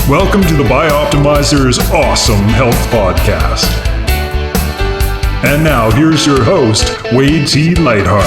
Welcome to the Bioptimizers Awesome Health Podcast. And now here's your host, Wade T. Lightheart.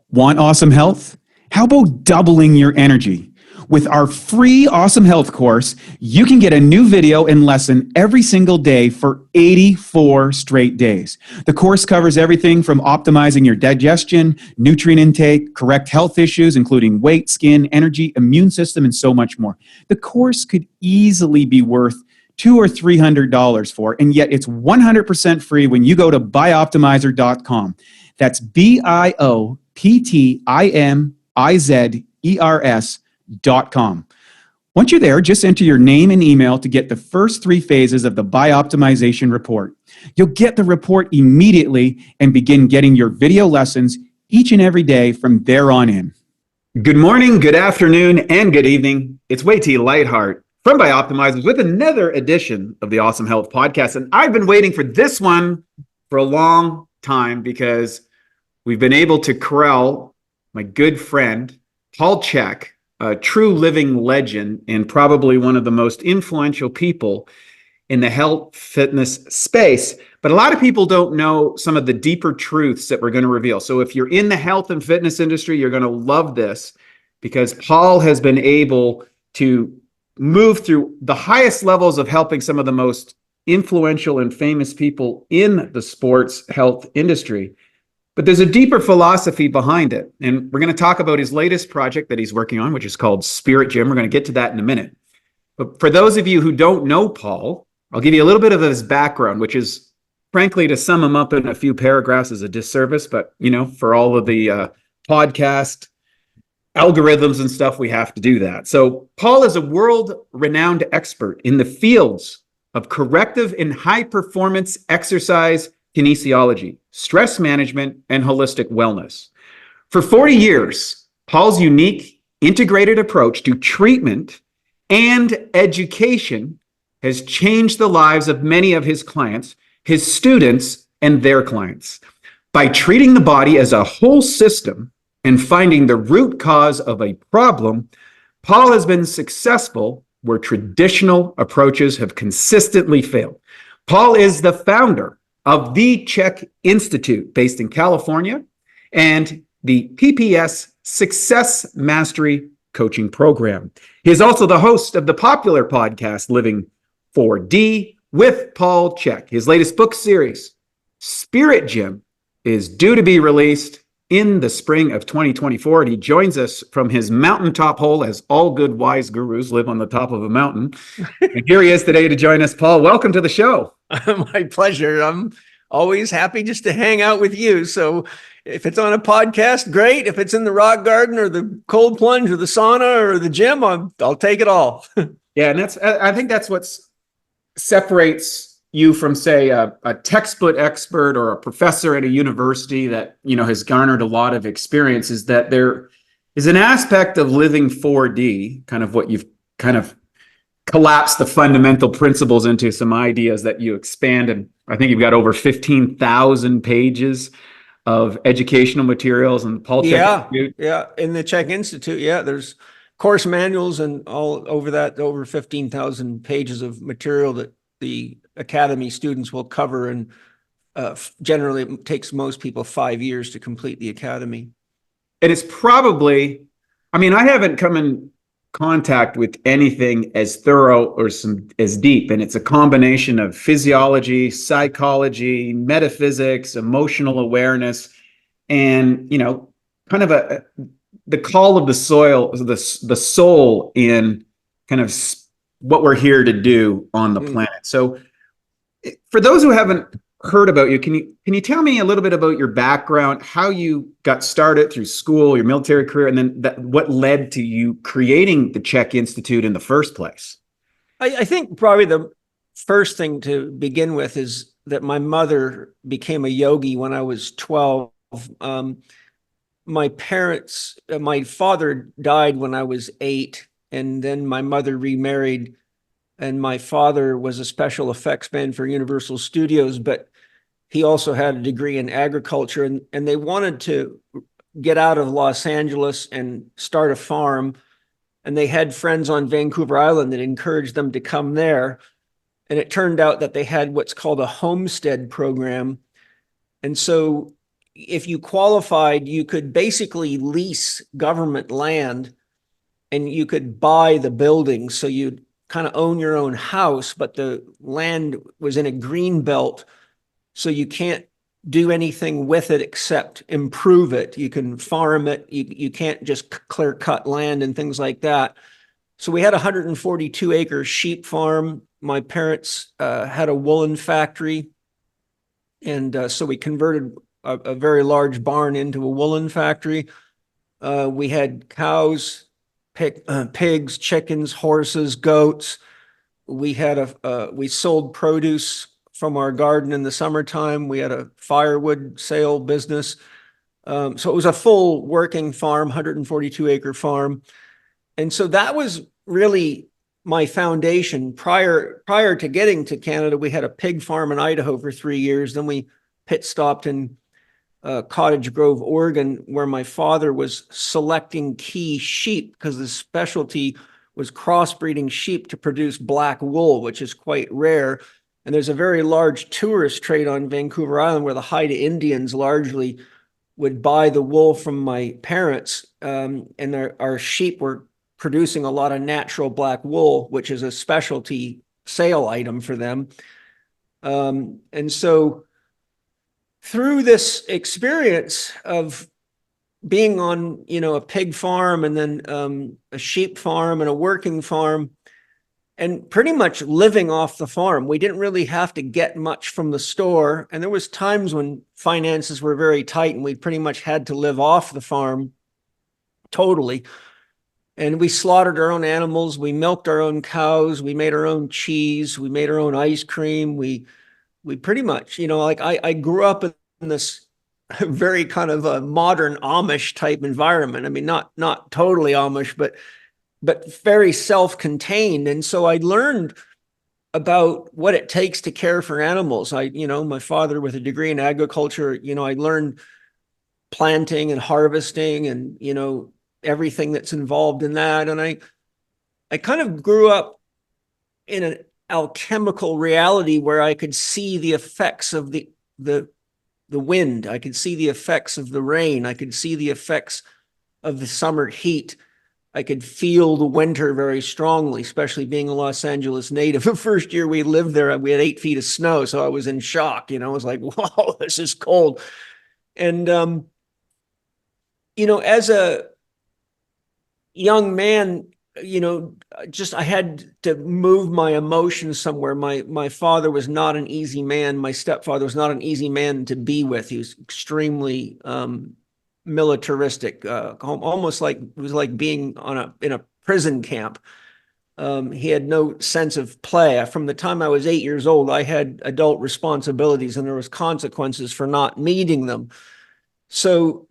Want awesome health? How about doubling your energy? With our free Awesome Health course, you can get a new video and lesson every single day for 84 straight days. The course covers everything from optimizing your digestion, nutrient intake, correct health issues, including weight, skin, energy, immune system, and so much more. The course could easily be worth $200 or $300 for, and yet it's 100% free when you go to bioptimizer.com. That's bioptimizers.com. Once you're there, just enter your name and email to get the first 3 phases of the Bioptimization report. You'll get the report immediately and begin getting your video lessons each and every day from there on in. Good morning, good afternoon, and good evening. It's Wade T. Lightheart from Bioptimizers with another edition of the Awesome Health Podcast. And I've been waiting for this one for a long time because we've been able to corral my good friend, Paul Chek, a true living legend and probably one of the most influential people in the health fitness space. But a lot of people don't know some of the deeper truths that we're going to reveal. So if you're in the health and fitness industry, you're going to love this because Paul has been able to move through the highest levels of helping some of the most influential and famous people in the sports health industry. But there's a deeper philosophy behind it. And we're going to talk about his latest project that he's working on, which is called Spirit Gym. We're going to get to that in a minute. But for those of you who don't know Paul, I'll give you a little bit of his background, which is, frankly, to sum him up in a few paragraphs is a disservice. But, you know, for all of the podcast algorithms and stuff, we have to do that. So Paul is a world-renowned expert in the fields of corrective and high-performance exercise kinesiology, stress management, and holistic wellness. For 40 years, Paul's unique integrated approach to treatment and education has changed the lives of many of his clients, his students, and their clients. By treating the body as a whole system and finding the root cause of a problem, Paul has been successful where traditional approaches have consistently failed. Paul is the founder of the Czech Institute based in California and the PPS Success Mastery Coaching Program. He is also the host of the popular podcast Living 4D with Paul Chek. His latest book series, Spirit Gym, is due to be released in the spring of 2024. And he joins us from his mountaintop hole, as all good wise gurus live on the top of a mountain. And here he is today to join us. Paul, welcome to the show. My pleasure. I'm always happy just to hang out with you. So if it's on a podcast, great. If it's in the rock garden or the cold plunge or the sauna or the gym, I'll take it all. Yeah, and I think that's what separates you from, say, a textbook expert or a professor at a university that, you know, has garnered a lot of experience, is that there is an aspect of living 4D, kind of what you've kind of collapsed the fundamental principles into some ideas that you expand. And I think you've got over 15,000 pages of educational materials and Paul Chek Institute. Yeah, in the Czech Institute. Yeah, there's course manuals and all over that, over 15,000 pages of material that the academy students will cover. And generally it takes most people 5 years to complete the academy. And it's probably, I mean, I haven't come in contact with anything as thorough or as deep, and it's a combination of physiology, psychology, metaphysics, emotional awareness, and, you know, kind of the call of the soul in kind of what we're here to do on the planet. So for those who haven't heard about you, can you tell me a little bit about your background, how you got started through school, your military career, and then what led to you creating the Czech Institute in the first place? I think probably the first thing to begin with is that my mother became a yogi when I was 12. My father died when I was 8, and then my mother remarried, and my father was a special effects man for Universal Studios, but he also had a degree in agriculture, and they wanted to get out of Los Angeles and start a farm. And they had friends on Vancouver Island that encouraged them to come there. And it turned out that they had what's called a homestead program. And so if you qualified, you could basically lease government land and you could buy the building. So you'd kind of own your own house, but the land was in a green belt. So you can't do anything with it except improve it. You can farm it. You can't just clear cut land and things like that. So we had a 142-acre sheep farm. My parents had a woolen factory. And so we converted a very large barn into a woolen factory. We had cows, pigs, chickens, horses, goats. We had we sold produce from our garden in the summertime. We had a firewood sale business. So it was a full working farm, 142-acre farm. And so that was really my foundation. Prior to getting to Canada, we had a pig farm in Idaho for 3 years. Then we pit stopped in Cottage Grove, Oregon, where my father was selecting key sheep because the specialty was crossbreeding sheep to produce black wool, which is quite rare. And there's a very large tourist trade on Vancouver Island where the Haida Indians largely would buy the wool from my parents. And our sheep were producing a lot of natural black wool, which is a specialty sale item for them. And so through this experience of being on, a pig farm and then a sheep farm and a working farm, and pretty much living off the farm. We didn't really have to get much from the store. And there was times when finances were very tight and we pretty much had to live off the farm totally. And we slaughtered our own animals. We milked our own cows. We made our own cheese. We made our own ice cream. We pretty much, I grew up in this very kind of a modern Amish type environment. I mean, not totally Amish, but very self-contained. And so I learned about what it takes to care for animals. My father with a degree in agriculture, I learned planting and harvesting and, everything that's involved in that. And I kind of grew up in an alchemical reality where I could see the effects of the wind. I could see the effects of the rain. I could see the effects of the summer heat. I could feel the winter very strongly, especially being a Los Angeles native. The first year we lived there, we had 8 feet of snow. So I was in shock, I was like, whoa, this is cold. And, as a young man, I had to move my emotions somewhere. My father was not an easy man. My stepfather was not an easy man to be with. He was extremely, militaristic, almost like it was like being in a prison camp. He had no sense of play. From the time I was 8 years old, I had adult responsibilities and there was consequences for not meeting them. So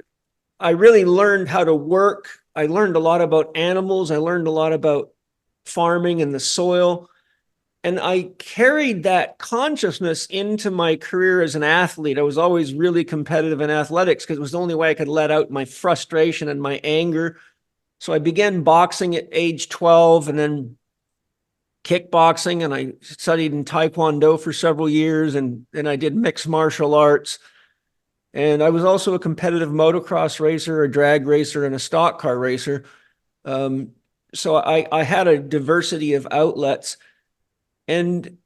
I really learned how to work. I learned a lot about animals. I learned a lot about farming and the soil. And I carried that consciousness into my career as an athlete. I was always really competitive in athletics because it was the only way I could let out my frustration and my anger. So I began boxing at age 12 and then kickboxing, and I studied in Taekwondo for several years, and then I did mixed martial arts. And I was also a competitive motocross racer, a drag racer, and a stock car racer. So I had a diversity of outlets. And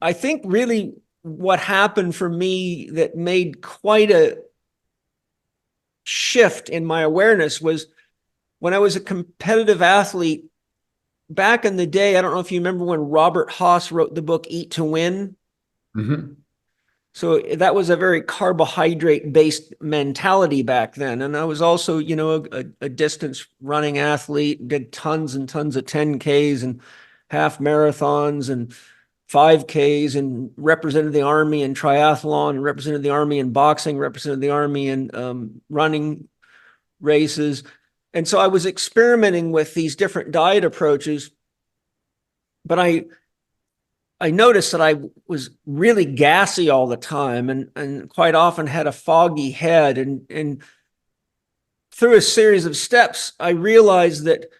I think really what happened for me that made quite a shift in my awareness was when I was a competitive athlete back in the day. I don't know if you remember when Robert Haas wrote the book Eat to Win. Mm-hmm. So that was a very carbohydrate-based mentality back then. And I was also, a distance running athlete, did tons and tons of 10Ks and half marathons and 5Ks, and represented the Army in triathlon, and represented the Army in boxing, represented the Army in running races. And so I was experimenting with these different diet approaches, but I noticed that I was really gassy all the time and quite often had a foggy head. And through a series of steps, I realized that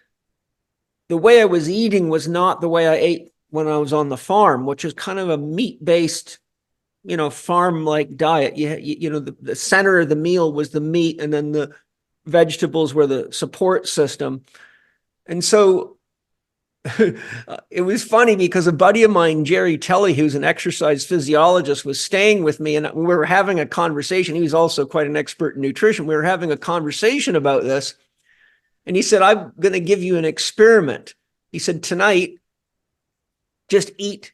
the way I was eating was not the way I ate when I was on the farm, which is kind of a meat-based, farm-like diet. The center of the meal was the meat, and then the vegetables were the support system. And so it was funny because a buddy of mine, Jerry Telly, who's an exercise physiologist, was staying with me, and we were having a conversation. He was also quite an expert in nutrition. We were having a conversation about this, and he said, I'm going to give you an experiment. He said, tonight, just eat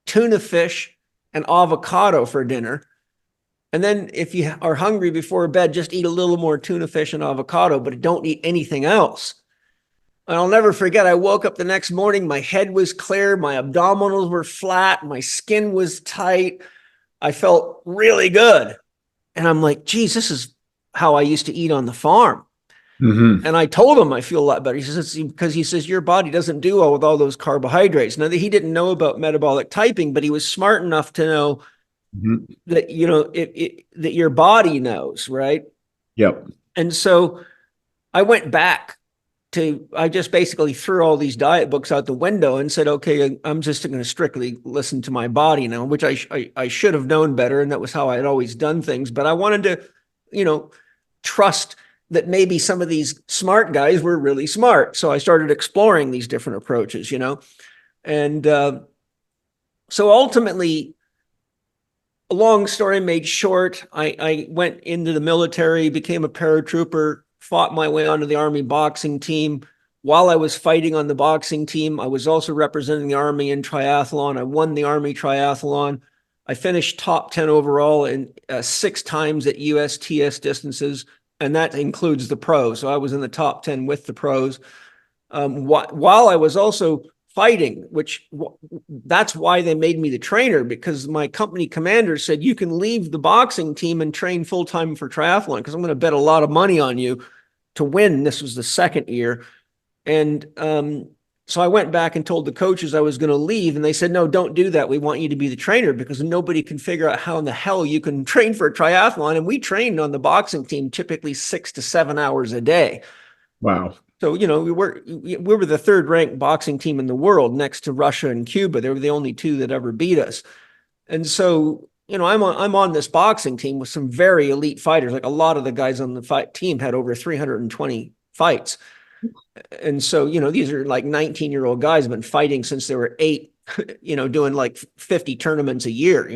tuna fish and avocado for dinner. And then if you are hungry before bed, just eat a little more tuna fish and avocado, but don't eat anything else. And I'll never forget, I woke up the next morning, my head was clear, my abdominals were flat, my skin was tight. I felt really good. And I'm like, geez, this is how I used to eat on the farm. Mm-hmm. And I told him I feel a lot better. He says, because he says, your body doesn't do well with all those carbohydrates. Now, he didn't know about metabolic typing, but he was smart enough to know mm-hmm. that, that your body knows, right? Yep. And so I went back I just basically threw all these diet books out the window and said, okay, I'm just going to strictly listen to my body now, which I should have known better. And that was how I had always done things. But I wanted to, trust that maybe some of these smart guys were really smart. So I started exploring these different approaches, and so ultimately, a long story made short, I went into the military, became a paratrooper, fought my way onto the Army boxing team. While I was fighting on the boxing team, I was also representing the Army in triathlon. I won the Army triathlon. I finished top 10 overall in 6 times at USTS distances, and that includes the pros. So I was in the top 10 with the pros. While I was also fighting, that's why they made me the trainer, because my company commander said, you can leave the boxing team and train full-time for triathlon, because I'm going to bet a lot of money on you to win. This was the second year. And so I went back and told the coaches I was going to leave, and they said, no, don't do that. We want you to be the trainer, because nobody can figure out how in the hell you can train for a triathlon. And we trained on the boxing team typically 6 to 7 hours a day. Wow. So, we were the 3rd ranked boxing team in the world, next to Russia and Cuba. They were the only 2 that ever beat us. And so, I'm on this boxing team with some very elite fighters. Like, a lot of the guys on the fight team had over 320 fights. And so, these are like 19-year-old guys been fighting since they were 8, doing like 50 tournaments a year,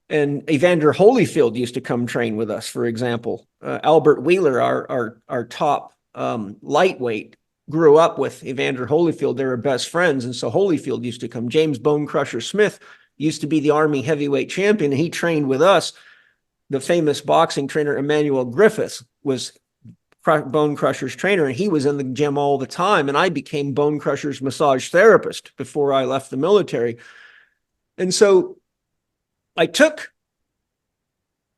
And Evander Holyfield used to come train with us, for example. Albert Wheeler, our top lightweight, grew up with Evander Holyfield. They were best friends. And so Holyfield used to come. James Bone Crusher Smith used to be the Army heavyweight champion. And he trained with us. The famous boxing trainer, Emmanuel Griffiths, was Bone Crusher's trainer. And he was in the gym all the time. And I became Bone Crusher's massage therapist before I left the military. And so I took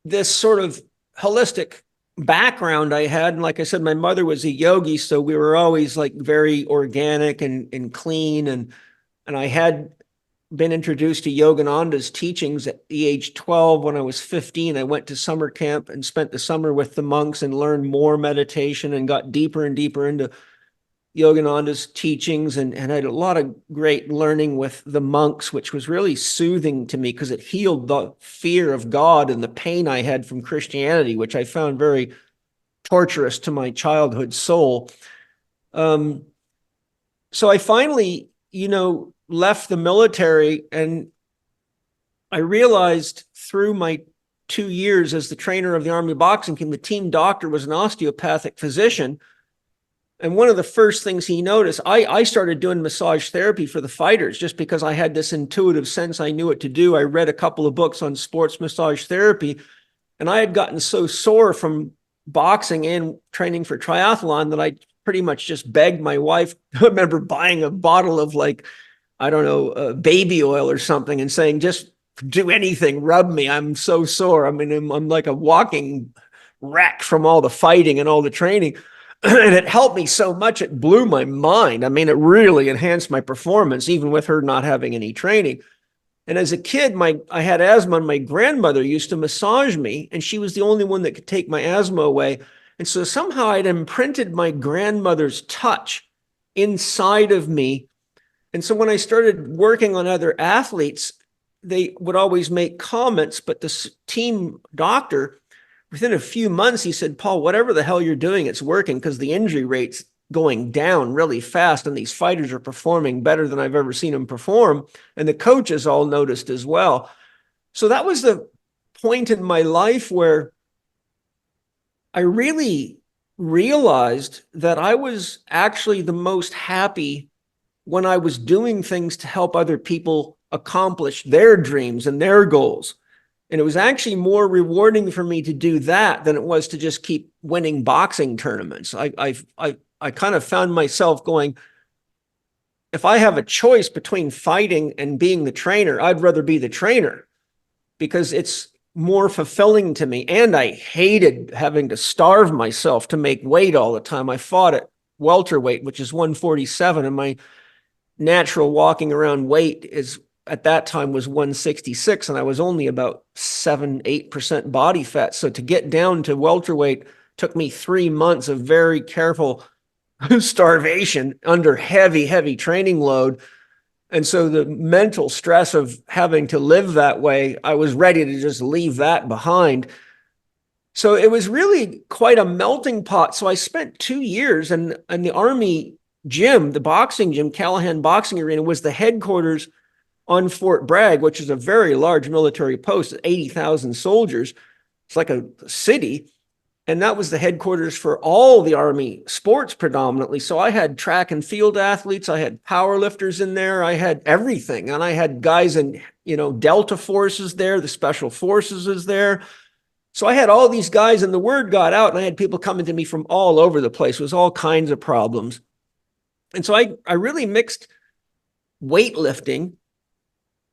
this sort of holistic background I had. And like I said, my mother was a yogi, so we were always like very organic and clean. And I had been introduced to Yogananda's teachings at the age 12. When I was 15, I went to summer camp and spent the summer with the monks and learned more meditation and got deeper and deeper into Yogananda's teachings, and had a lot of great learning with the monks, which was really soothing to me because it healed the fear of God and the pain I had from Christianity, which I found very torturous to my childhood soul. So I finally, left the military, and I realized through my 2 years as the trainer of the Army boxing team, the team doctor was an osteopathic physician. And one of the first things he noticed, I started doing massage therapy for the fighters just because I had this intuitive sense I knew what to do. I read a couple of books on sports massage therapy, and I had gotten so sore from boxing and training for triathlon that I pretty much just begged my wife. I remember buying a bottle of baby oil or something and saying, just do anything, rub me. I'm so sore. I mean, I'm like a walking wreck from all the fighting and all the training. And it helped me so much, it blew my mind. I mean, it really enhanced my performance, even with her not having any training. And as a kid, I had asthma, and my grandmother used to massage me, and she was the only one that could take my asthma away. And so somehow I'd imprinted my grandmother's touch inside of me. And so when I started working on other athletes, they would always make comments, but the team doctor, within a few months, he said, Paul, whatever the hell you're doing, it's working, because the injury rate's going down really fast and these fighters are performing better than I've ever seen them perform. And the coaches all noticed as well. So that was the point in my life where I really realized that I was actually the most happy when I was doing things to help other people accomplish their dreams and their goals. And it was actually more rewarding for me to do that than it was to just keep winning boxing tournaments. I kind of found myself going, if I have a choice between fighting and being the trainer, I'd rather be the trainer because it's more fulfilling to me. And I hated having to starve myself to make weight all the time. I fought at welterweight, which is 147, and my natural walking around weight is at that time was 166, and I was only about 7-8% body fat. So to get down to welterweight took me 3 months of very careful starvation under heavy training load. And so the mental stress of having to live that way, I was ready to just leave that behind. So it was really quite a melting pot. So I spent 2 years, and the Army gym, the boxing gym, Callahan Boxing Arena, was the headquarters on Fort Bragg, which is a very large military post, 80,000 soldiers. It's like a city. And that was the headquarters for all the Army sports predominantly. So I had track and field athletes, I had power lifters in there, I had everything. And I had guys in, Delta forces there, the special forces is there. So I had all these guys, and the word got out, and I had people coming to me from all over the place. It was all kinds of problems. And so I really mixed weightlifting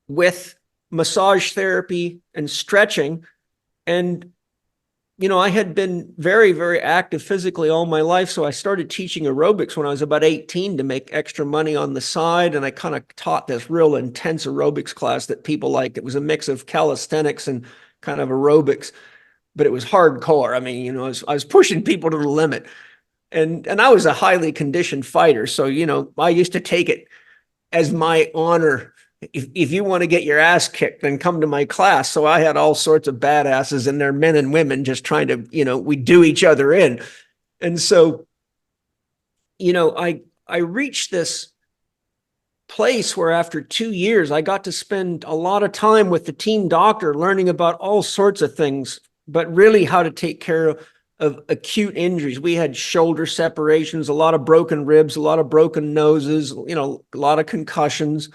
with massage therapy and stretching. And I had been very active physically all my life. So I started teaching aerobics when I was about 18 to make extra money on the side. And I kind of taught this real intense aerobics class that people liked. It was a mix of calisthenics and kind of aerobics, but it was hardcore. I mean, I was pushing people to the limit. And I was a highly conditioned fighter. So, I used to take it as my honor. If you want to get your ass kicked, then come to my class. So I had all sorts of badasses in there, men and women, just trying to, we do each other in. And so, I reached this place where after 2 years, I got to spend a lot of time with the team doctor learning about all sorts of things, but really how to take care of acute injuries. We had shoulder separations, a lot of broken ribs, a lot of broken noses, a lot of concussions.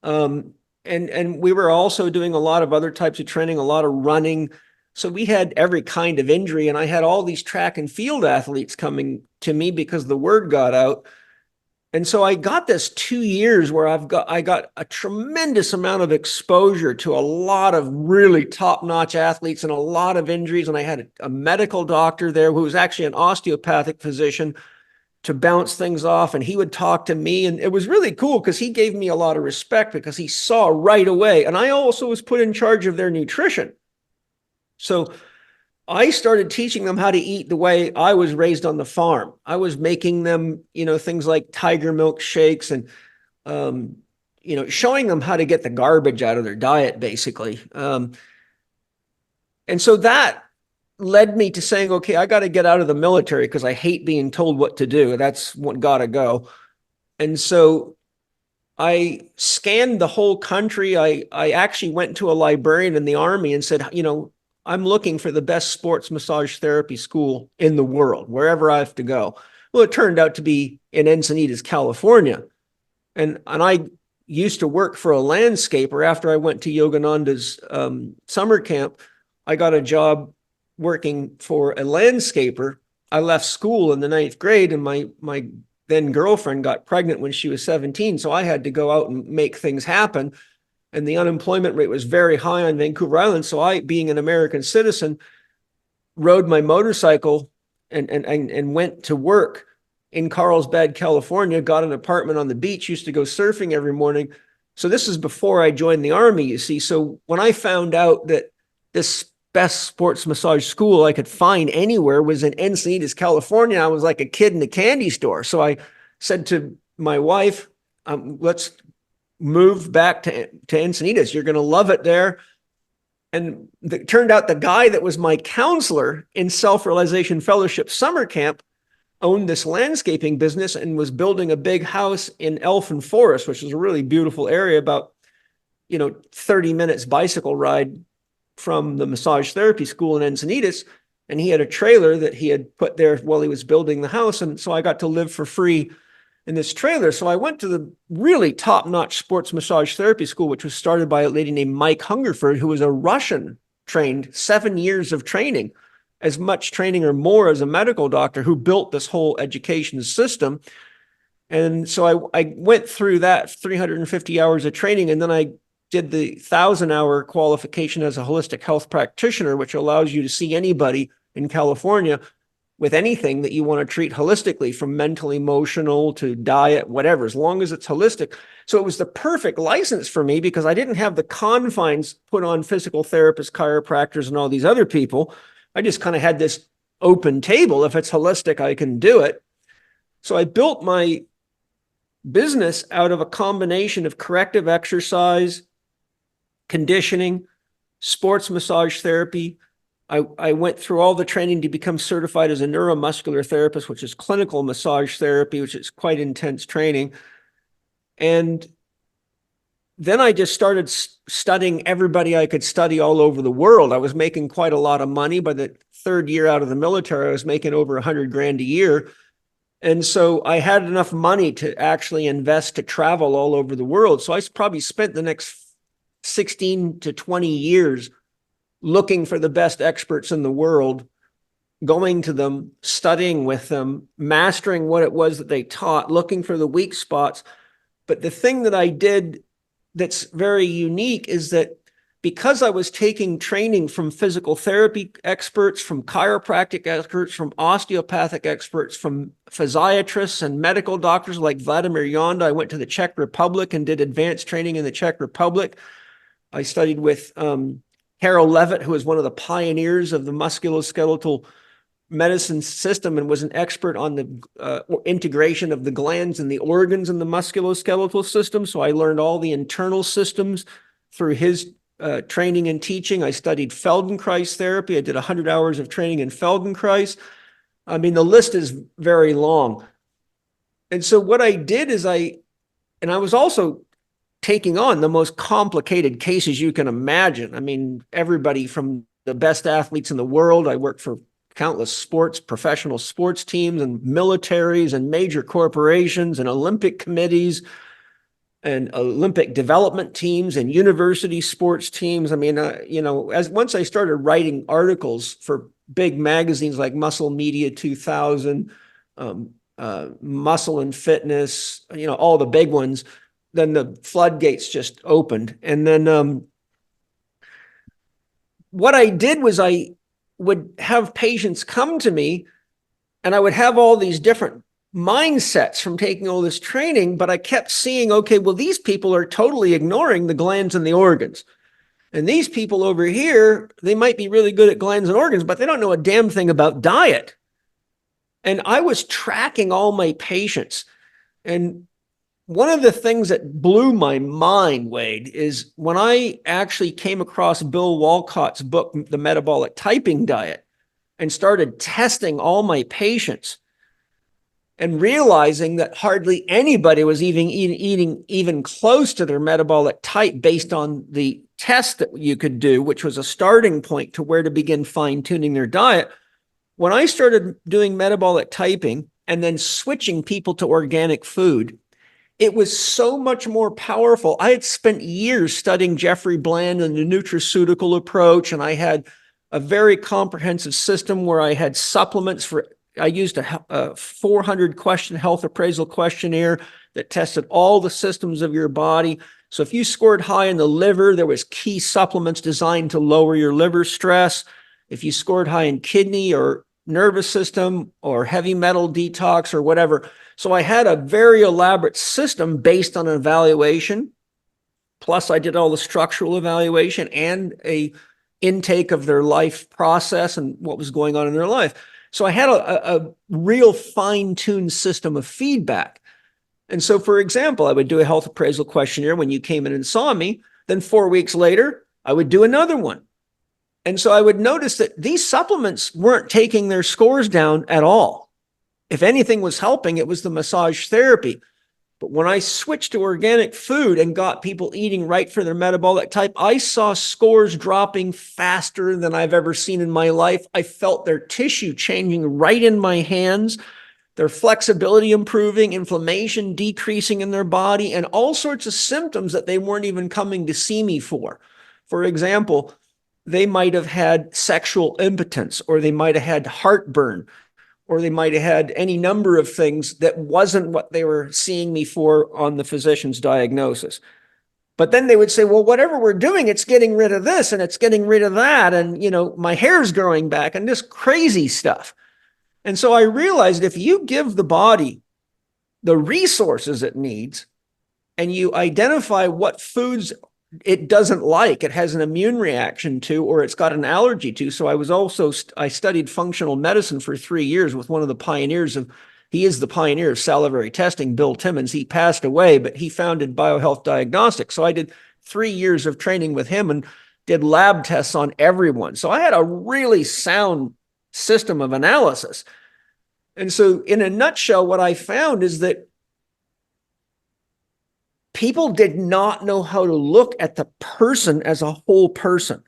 And we were also doing a lot of other types of training, a lot of running. So we had every kind of injury, and I had all these track and field athletes coming to me because the word got out. And so I got this 2 years where I got a tremendous amount of exposure to a lot of really top-notch athletes and a lot of injuries. And I had a medical doctor there who was actually an osteopathic physician to bounce things off, and he would talk to me. And it was really cool because he gave me a lot of respect because he saw right away. And I also was put in charge of their nutrition. So I started teaching them how to eat the way I was raised on the farm. I was making them, things like tiger milk shakes and, showing them how to get the garbage out of their diet, basically. And so that led me to saying, okay, I got to get out of the military because I hate being told what to do. That's what got to go. And so I scanned the whole country. I actually went to a librarian in the Army and said, I'm looking for the best sports massage therapy school in the world, wherever I have to go. Well, it turned out to be in Encinitas, California. And I used to work for a landscaper. After I went to Yogananda's summer camp, I got a job working for a landscaper. I left school in the 9th grade, and my then girlfriend got pregnant when she was 17. So I had to go out and make things happen. And the unemployment rate was very high on Vancouver Island. So I, being an American citizen, rode my motorcycle and went to work in Carlsbad, California, got an apartment on the beach, used to go surfing every morning. So this is before I joined the Army, you see. So when I found out that this best sports massage school I could find anywhere was in Encinitas, California. I was like a kid in a candy store. So I said to my wife, let's move back to Encinitas. You're going to love it there. And it turned out the guy that was my counselor in Self-Realization Fellowship summer camp owned this landscaping business and was building a big house in Elfin Forest, which is a really beautiful area, about 30 minutes bicycle ride from the massage therapy school in Encinitas. And he had a trailer that he had put there while he was building the house. And so I got to live for free in this trailer. So I went to the really top-notch sports massage therapy school, which was started by a lady named Mike Hungerford, who was a Russian trained, 7 years of training, as much training or more as a medical doctor, who built this whole education system. And so I went through that 350 hours of training, and then I did the 1,000-hour qualification as a holistic health practitioner, which allows you to see anybody in California with anything that you want to treat holistically, from mental, emotional to diet, whatever, as long as it's holistic. So it was the perfect license for me because I didn't have the confines put on physical therapists, chiropractors, and all these other people. I just kind of had this open table. If it's holistic, I can do it. So I built my business out of a combination of corrective exercise, conditioning, sports massage therapy. I went through all the training to become certified as a neuromuscular therapist, which is clinical massage therapy, which is quite intense training. And then I just started studying everybody I could study all over the world. I was making quite a lot of money. By the third year out of the military, I was making over $100,000 a year. And so I had enough money to actually invest to travel all over the world. So I probably spent the next 16 to 20 years looking for the best experts in the world, going to them, studying with them, mastering what it was that they taught, looking for the weak spots. But the thing that I did that's very unique is that because I was taking training from physical therapy experts, from chiropractic experts, from osteopathic experts, from physiatrists and medical doctors like Vladimir Yonda, I went to the Czech Republic and did advanced training in the Czech Republic. I studied with Carol Levitt, who was one of the pioneers of the musculoskeletal medicine system and was an expert on the integration of the glands and the organs in the musculoskeletal system. So I learned all the internal systems through his training and teaching. I studied Feldenkrais therapy. I did 100 hours of training in Feldenkrais. I mean, the list is very long. And so what I did is I was also taking on the most complicated cases you can imagine. I mean, everybody from the best athletes in the world. I worked for countless professional sports teams and militaries and major corporations and Olympic committees and Olympic development teams and university sports teams. I mean, once I started writing articles for big magazines like Muscle Media 2000, Muscle and Fitness, all the big ones, then the floodgates just opened. And then what I did was I would have patients come to me and I would have all these different mindsets from taking all this training, but I kept seeing, okay, well, these people are totally ignoring the glands and the organs. And these people over here, they might be really good at glands and organs, but they don't know a damn thing about diet. And I was tracking all my patients. And one of the things that blew my mind, Wade, is when I actually came across Bill Walcott's book, The Metabolic Typing Diet, and started testing all my patients and realizing that hardly anybody was even close to their metabolic type based on the test that you could do, which was a starting point to where to begin fine-tuning their diet. When I started doing metabolic typing and then switching people to organic food, it was so much more powerful. I had spent years studying Jeffrey Bland and the nutraceutical approach, and I had a very comprehensive system where I had supplements I used a 400-question health appraisal questionnaire that tested all the systems of your body. So if you scored high in the liver, there was key supplements designed to lower your liver stress. If you scored high in kidney or nervous system or heavy metal detox or whatever. So I had a very elaborate system based on an evaluation. Plus I did all the structural evaluation and a intake of their life process and what was going on in their life. So I had a real fine-tuned system of feedback. And so, for example, I would do a health appraisal questionnaire when you came in and saw me. Then 4 weeks later, I would do another one. And so I would notice that these supplements weren't taking their scores down at all. If anything was helping, it was the massage therapy. But when I switched to organic food and got people eating right for their metabolic type, I saw scores dropping faster than I've ever seen in my life. I felt their tissue changing right in my hands, their flexibility improving, inflammation decreasing in their body, and all sorts of symptoms that they weren't even coming to see me for. For example, they might have had sexual impotence, or they might have had heartburn, or they might have had any number of things that wasn't what they were seeing me for on the physician's diagnosis. But then they would say, well, whatever we're doing, it's getting rid of this and it's getting rid of that. And, my hair's growing back and this crazy stuff. And so I realized if you give the body the resources it needs and you identify what foods it doesn't like, it has an immune reaction to, or it's got an allergy to. So I studied functional medicine for 3 years with one of the pioneers he is the pioneer of salivary testing, Bill Timmons. He passed away, but he founded BioHealth Diagnostics. So I did 3 years of training with him and did lab tests on everyone. So I had a really sound system of analysis. And so in a nutshell, what I found is that people did not know how to look at the person as a whole person.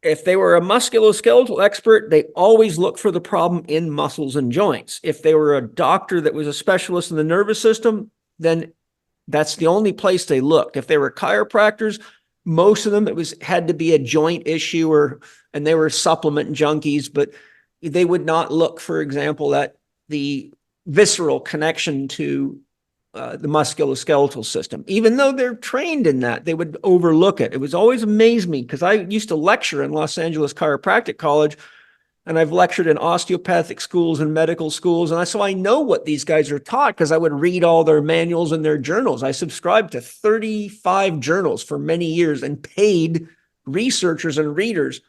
If they were a musculoskeletal expert, they always looked for the problem in muscles and joints. If they were a doctor that was a specialist in the nervous system, then that's the only place they looked. If they were chiropractors, most of them, had to be a joint issue, and they were supplement junkies, but they would not look, for example, at the visceral connection to the musculoskeletal system. Even though they're trained in that, they would overlook it. It was always amazed me because I used to lecture in Los Angeles Chiropractic College, and I've lectured in osteopathic schools and medical schools. And so I know what these guys are taught because I would read all their manuals and their journals. I subscribed to 35 journals for many years and paid researchers and readers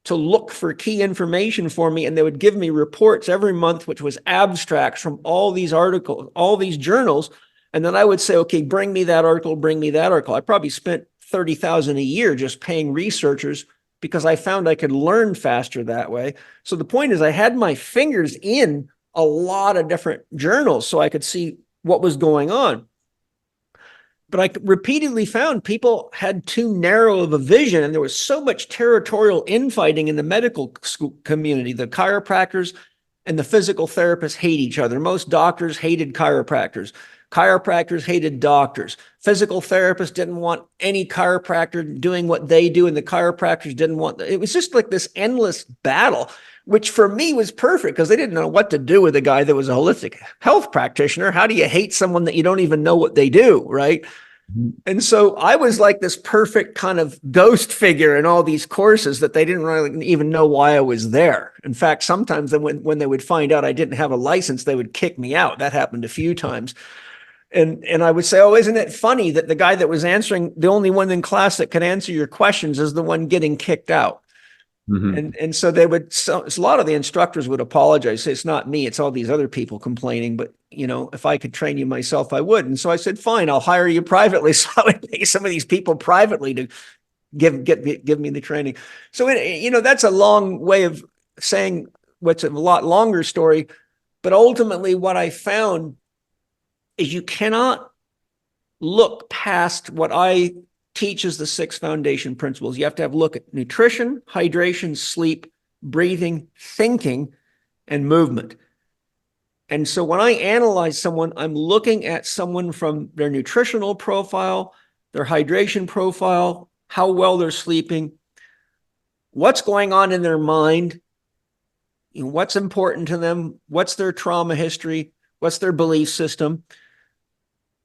to look for key information for me. And they would give me reports every month, which was abstracts from all these articles, all these journals. And then I would say, okay, bring me that article, bring me that article. I probably spent $30,000 a year just paying researchers because I found I could learn faster that way. So the point is I had my fingers in a lot of different journals so I could see what was going on. But I repeatedly found people had too narrow of a vision, and there was so much territorial infighting in the medical community. The chiropractors and the physical therapists hate each other. Most doctors hated chiropractors. Chiropractors hated doctors. Physical therapists didn't want any chiropractor doing what they do, and the chiropractors didn't want. It was just like this endless battle, which for me was perfect because they didn't know what to do with a guy that was a holistic health practitioner. How do you hate someone that you don't even know what they do, right? Mm-hmm. And so I was like this perfect kind of ghost figure in all these courses that they didn't really even know why I was there. In fact, sometimes when they would find out I didn't have a license, they would kick me out. That happened a few times. And I would say, oh, isn't it funny that the guy that was answering, the only one in class that could answer your questions is the one getting kicked out. Mm-hmm. And so they would, so a lot of the instructors would apologize, say, it's not me, it's all these other people complaining, but if I could train you myself, I would. And so I said, fine, I'll hire you privately. So I would pay some of these people privately to give me the training. So, that's a long way of saying what's a lot longer story. But ultimately what I found is you cannot look past what I teach as the 6 foundation principles. You have to look at nutrition, hydration, sleep, breathing, thinking, and movement. And so when I analyze someone, I'm looking at someone from their nutritional profile, their hydration profile, how well they're sleeping, what's going on in their mind, what's important to them, what's their trauma history, what's their belief system.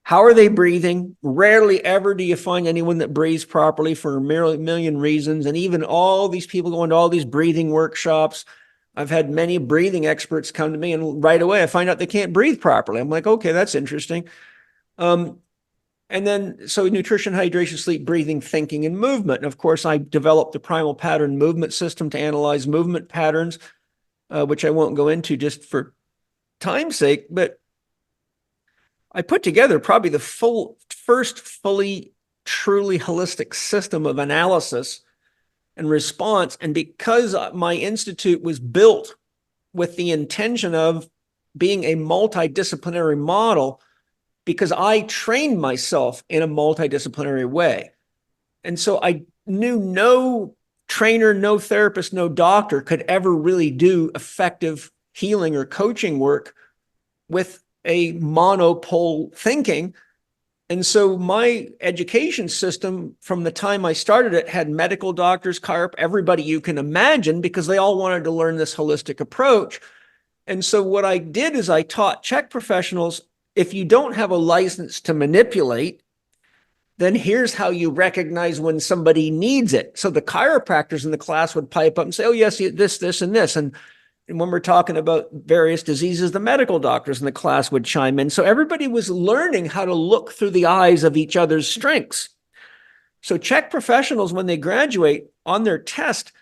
How are they breathing? Rarely ever do you find anyone that breathes properly for a million reasons. And even all these people going to all these breathing workshops. I've had many breathing experts come to me, and right away I find out they can't breathe properly. I'm like, okay, that's interesting. And then, so nutrition, hydration, sleep, breathing, thinking, and movement. And of course, I developed the primal pattern movement system to analyze movement patterns, which I won't go into just for time's sake. But I put together probably the first fully, truly holistic system of analysis and response. And because my institute was built with the intention of being a multidisciplinary model, because I trained myself in a multidisciplinary way. And so I knew no trainer, no therapist, no doctor could ever really do effective healing or coaching work with a monopole thinking. And so my education system from the time I started it had medical doctors, chirop, everybody you can imagine, because they all wanted to learn this holistic approach. And so what I did is I taught Czech professionals, if you don't have a license to manipulate, then here's how you recognize when somebody needs it. So the chiropractors in the class would pipe up and say, oh, yes, this, this, and this. And when we're talking about various diseases, the medical doctors in the class would chime in. So everybody was learning how to look through the eyes of each other's strengths. So Czech professionals, when they graduate on their test,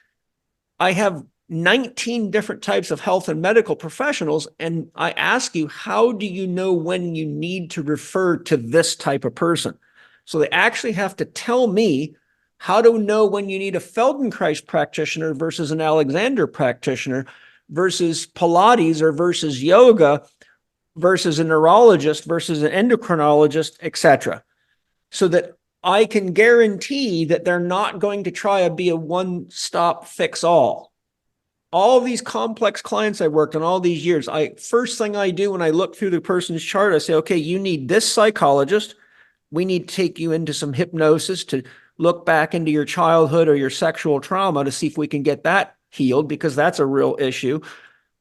I have 19 different types of health and medical professionals. And I ask you, how do you know when you need to refer to this type of person? So they actually have to tell me how to know when you need a Feldenkrais practitioner versus an Alexander practitioner versus Pilates or versus yoga versus a neurologist versus an endocrinologist, etc. So that I can guarantee that they're not going to try to be a one-stop fix-all. All of these complex clients I worked on all these years, first thing I do when I look through the person's chart, I say, okay, you need this psychologist. We need to take you into some hypnosis to look back into your childhood or your sexual trauma to see if we can get that healed, because that's a real issue.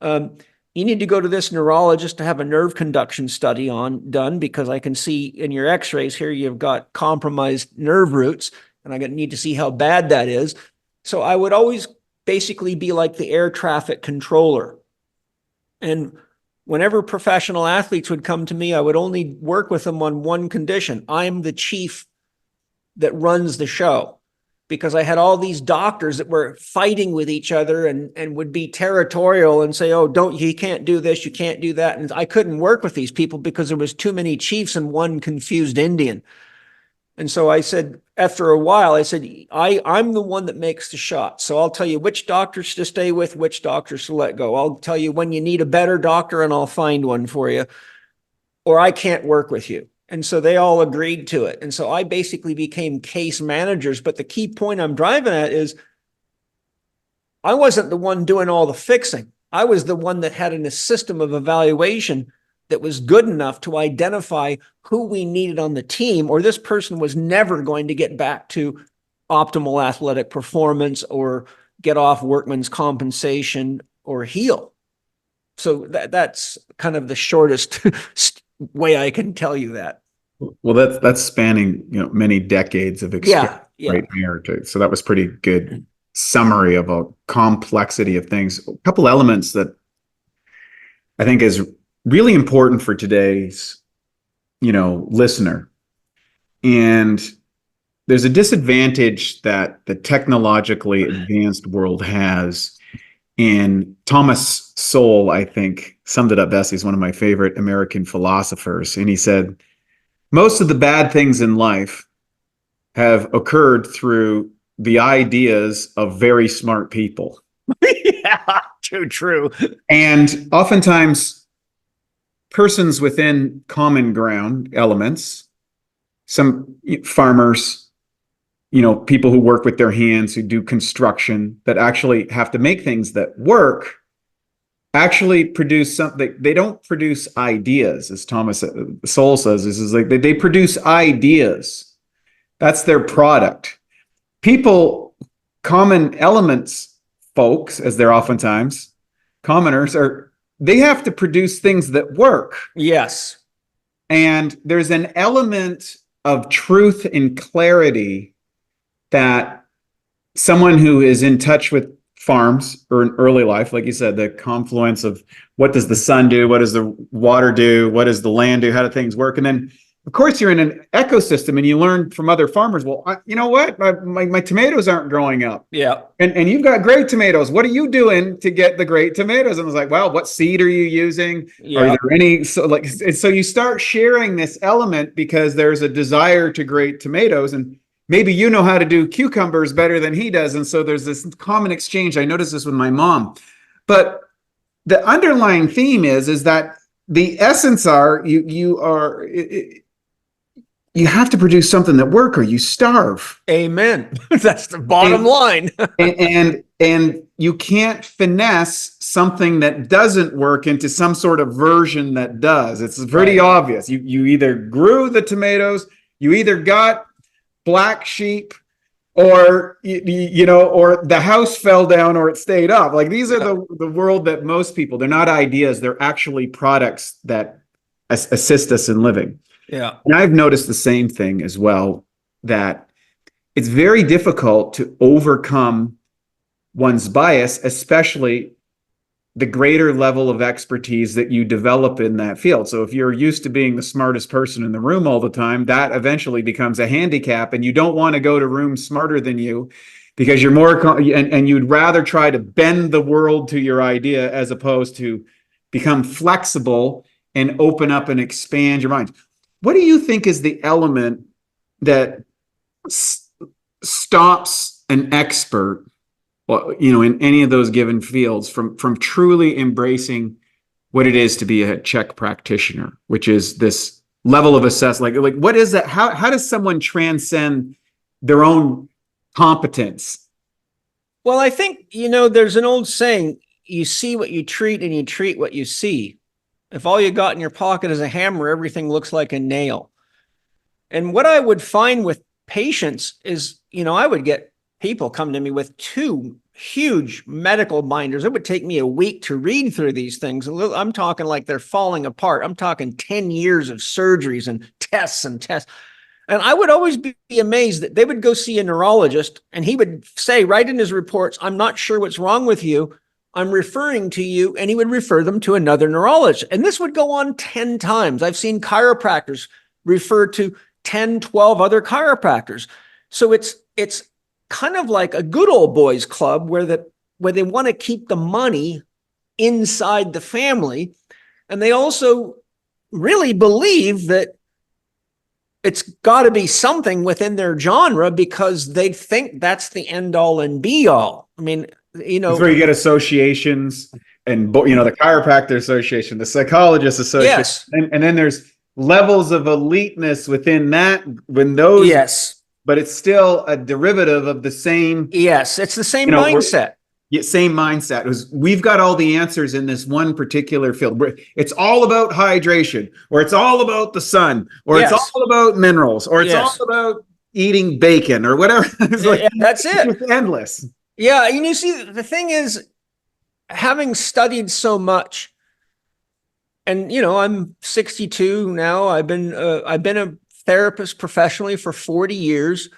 You need to go to this neurologist to have a nerve conduction study done, because I can see in your x-rays here, you've got compromised nerve roots, and I need to see how bad that is. So I would always basically be like the air traffic controller. And whenever professional athletes would come to me, I would only work with them on one condition. I'm the chief that runs the show, because I had all these doctors that were fighting with each other and would be territorial and say, oh, you can't do this, you can't do that. And I couldn't work with these people because there was too many chiefs and one confused Indian. And so I said, after a while, I said, I'm the one that makes the shot. So I'll tell you which doctors to stay with, which doctors to let go. I'll tell you when you need a better doctor and I'll find one for you, or I can't work with you. And so they all agreed to it. And so I basically became case managers. But the key point I'm driving at is I wasn't the one doing all the fixing. I was the one that had a system of evaluation that was good enough to identify who we needed on the team, or this person was never going to get back to optimal athletic performance or get off workman's compensation or heal. So that's kind of the shortest way I can tell you that. Well, that's spanning, many decades of experience right there. So that was pretty good summary of a complexity of things. A couple elements that I think is really important for today's, listener. And there's a disadvantage that the technologically advanced world has. And Thomas Sowell, I think, summed it up best. He's one of my favorite American philosophers. And he said, most of the bad things in life have occurred through the ideas of very smart people. Yeah, true. And oftentimes, persons within common ground elements, some farmers, people who work with their hands, who do construction, that actually have to make things that work, actually produce something. They don't produce ideas, as Thomas Sowell says. Is like they produce ideas. That's their product. People, common elements, folks, as they're oftentimes commoners, they have to produce things that work. Yes. And there's an element of truth and clarity that someone who is in touch with farms or in early life, like you said, the confluence of what does the sun do? What does the water do? What does the land do? How do things work? And then of course, you're in an ecosystem and you learn from other farmers. Well, you know what? My tomatoes aren't growing up. Yeah. And you've got great tomatoes. What are you doing to get the great tomatoes? And I was like, well, what seed are you using? Yeah. Are there any? So you start sharing this element because there's a desire to great tomatoes. And maybe you know how to do cucumbers better than he does. And so there's this common exchange. I noticed this with my mom. But the underlying theme is that the essence are you have to produce something that works or you starve. Amen. That's the bottom line. and you can't finesse something that doesn't work into some sort of version that does. It's pretty obvious. You either grew the tomatoes, you either got black sheep, or or the house fell down, or it stayed up. Like these are the world that most people, they're not ideas, they're actually products that assist us in living. Yeah. And I've noticed the same thing as well, that it's very difficult to overcome one's bias, especially the greater level of expertise that you develop in that field. So if you're used to being the smartest person in the room all the time, that eventually becomes a handicap, and you don't want to go to rooms smarter than you because you're more, and you'd rather try to bend the world to your idea as opposed to become flexible and open up and expand your mind. What do you think is the element that stops an expert, in any of those given fields from truly embracing what it is to be a Czech practitioner, which is this level of assessment? Like what is that? How does someone transcend their own competence? Well, I think, there's an old saying, you see what you treat and you treat what you see. If all you got in your pocket is a hammer, everything looks like a nail. And what I would find with patients is, I would get people come to me with 2 huge medical binders. It would take me a week to read through these things. I'm talking like they're falling apart. I'm talking 10 years of surgeries and tests. And I would always be amazed that they would go see a neurologist and he would say right in his reports, I'm not sure what's wrong with you, I'm referring to you, and he would refer them to another neurologist. And this would go on 10 times. I've seen chiropractors refer to 10, 12 other chiropractors. So it's kind of like a good old boys club where they want to keep the money inside the family. And they also really believe that it's got to be something within their genre because they think that's the end all and be all. I mean, it's where you get associations and, the chiropractor association, the psychologist association. Yes. And then there's levels of eliteness within that, when those, yes, but it's still a derivative of the same. Yes. It's the same mindset. Same mindset. We've got all the answers in this one particular field. It's all about hydration, or it's all about the sun, or it's all about minerals, or it's all about eating bacon, or whatever. It's that's it. It's endless. Yeah. You see, the thing is, having studied so much, and, I'm 62 now. I've been a therapist professionally for 40 years.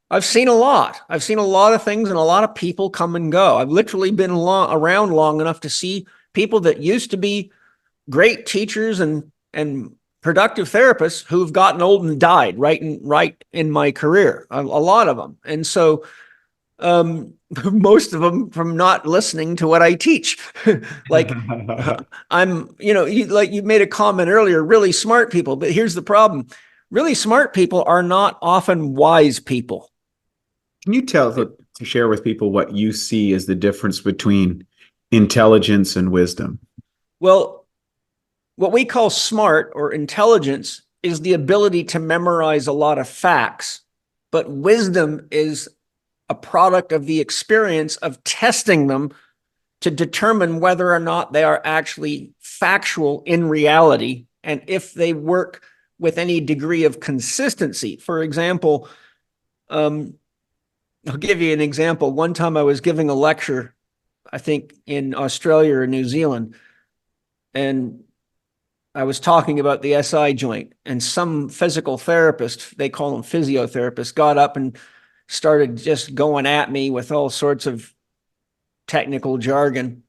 I've seen a lot. I've seen a lot of things and a lot of people come and go. I've literally been around long enough to see people that used to be great teachers and productive therapists who've gotten old and died right in my career. A lot of them. And so most of them from not listening to what I teach. Like you made a comment earlier, really smart people, but here's the problem. Really smart people are not often wise people. Can you share with people what you see as the difference between intelligence and wisdom? Well, what we call smart or intelligence is the ability to memorize a lot of facts, but wisdom is a product of the experience of testing them to determine whether or not they are actually factual in reality and if they work with any degree of consistency. For example, I'll give you an example. One time I was giving a lecture, I think in Australia or New Zealand, and I was talking about the SI joint, and some physical therapist, they call them physiotherapists, got up and started just going at me with all sorts of technical jargon.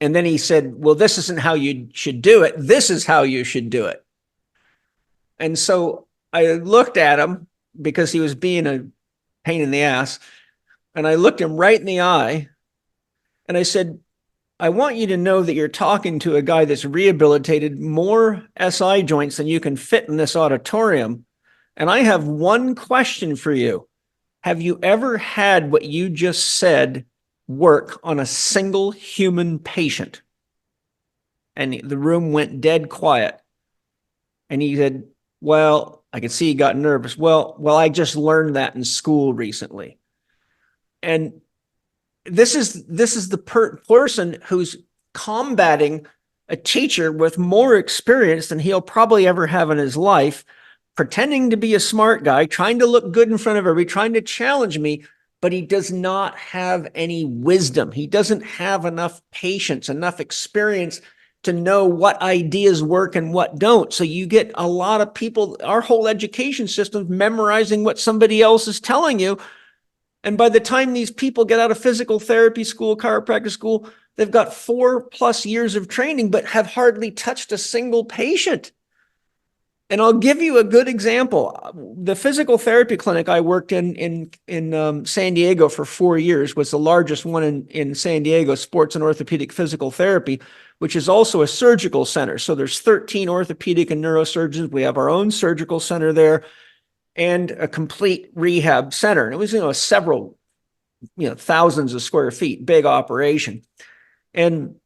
And then he said, well, this isn't how you should do it. This is how you should do it. And so I looked at him because he was being a pain in the ass. And I looked him right in the eye and I said, I want you to know that you're talking to a guy that's rehabilitated more SI joints than you can fit in this auditorium. And I have one question for you. Have you ever had what you just said work on a single human patient? And the room went dead quiet. And he said, well, I could see he got nervous. Well, I just learned that in school recently. And this is the person who's combating a teacher with more experience than he'll probably ever have in his life, pretending to be a smart guy, trying to look good in front of everybody, trying to challenge me, but he does not have any wisdom. He doesn't have enough patience, enough experience to know what ideas work and what don't. So you get a lot of people, our whole education system, memorizing what somebody else is telling you. And by the time these people get out of physical therapy school, chiropractic school, they've got 4+ years of training, but have hardly touched a single patient. And I'll give you a good example. The physical therapy clinic I worked in San Diego for 4 years was the largest one in San Diego, sports and orthopedic physical therapy, which is also a surgical center. So there's 13 orthopedic and neurosurgeons. We have our own surgical center there and a complete rehab center. And it was, several, thousands of square feet, big operation. And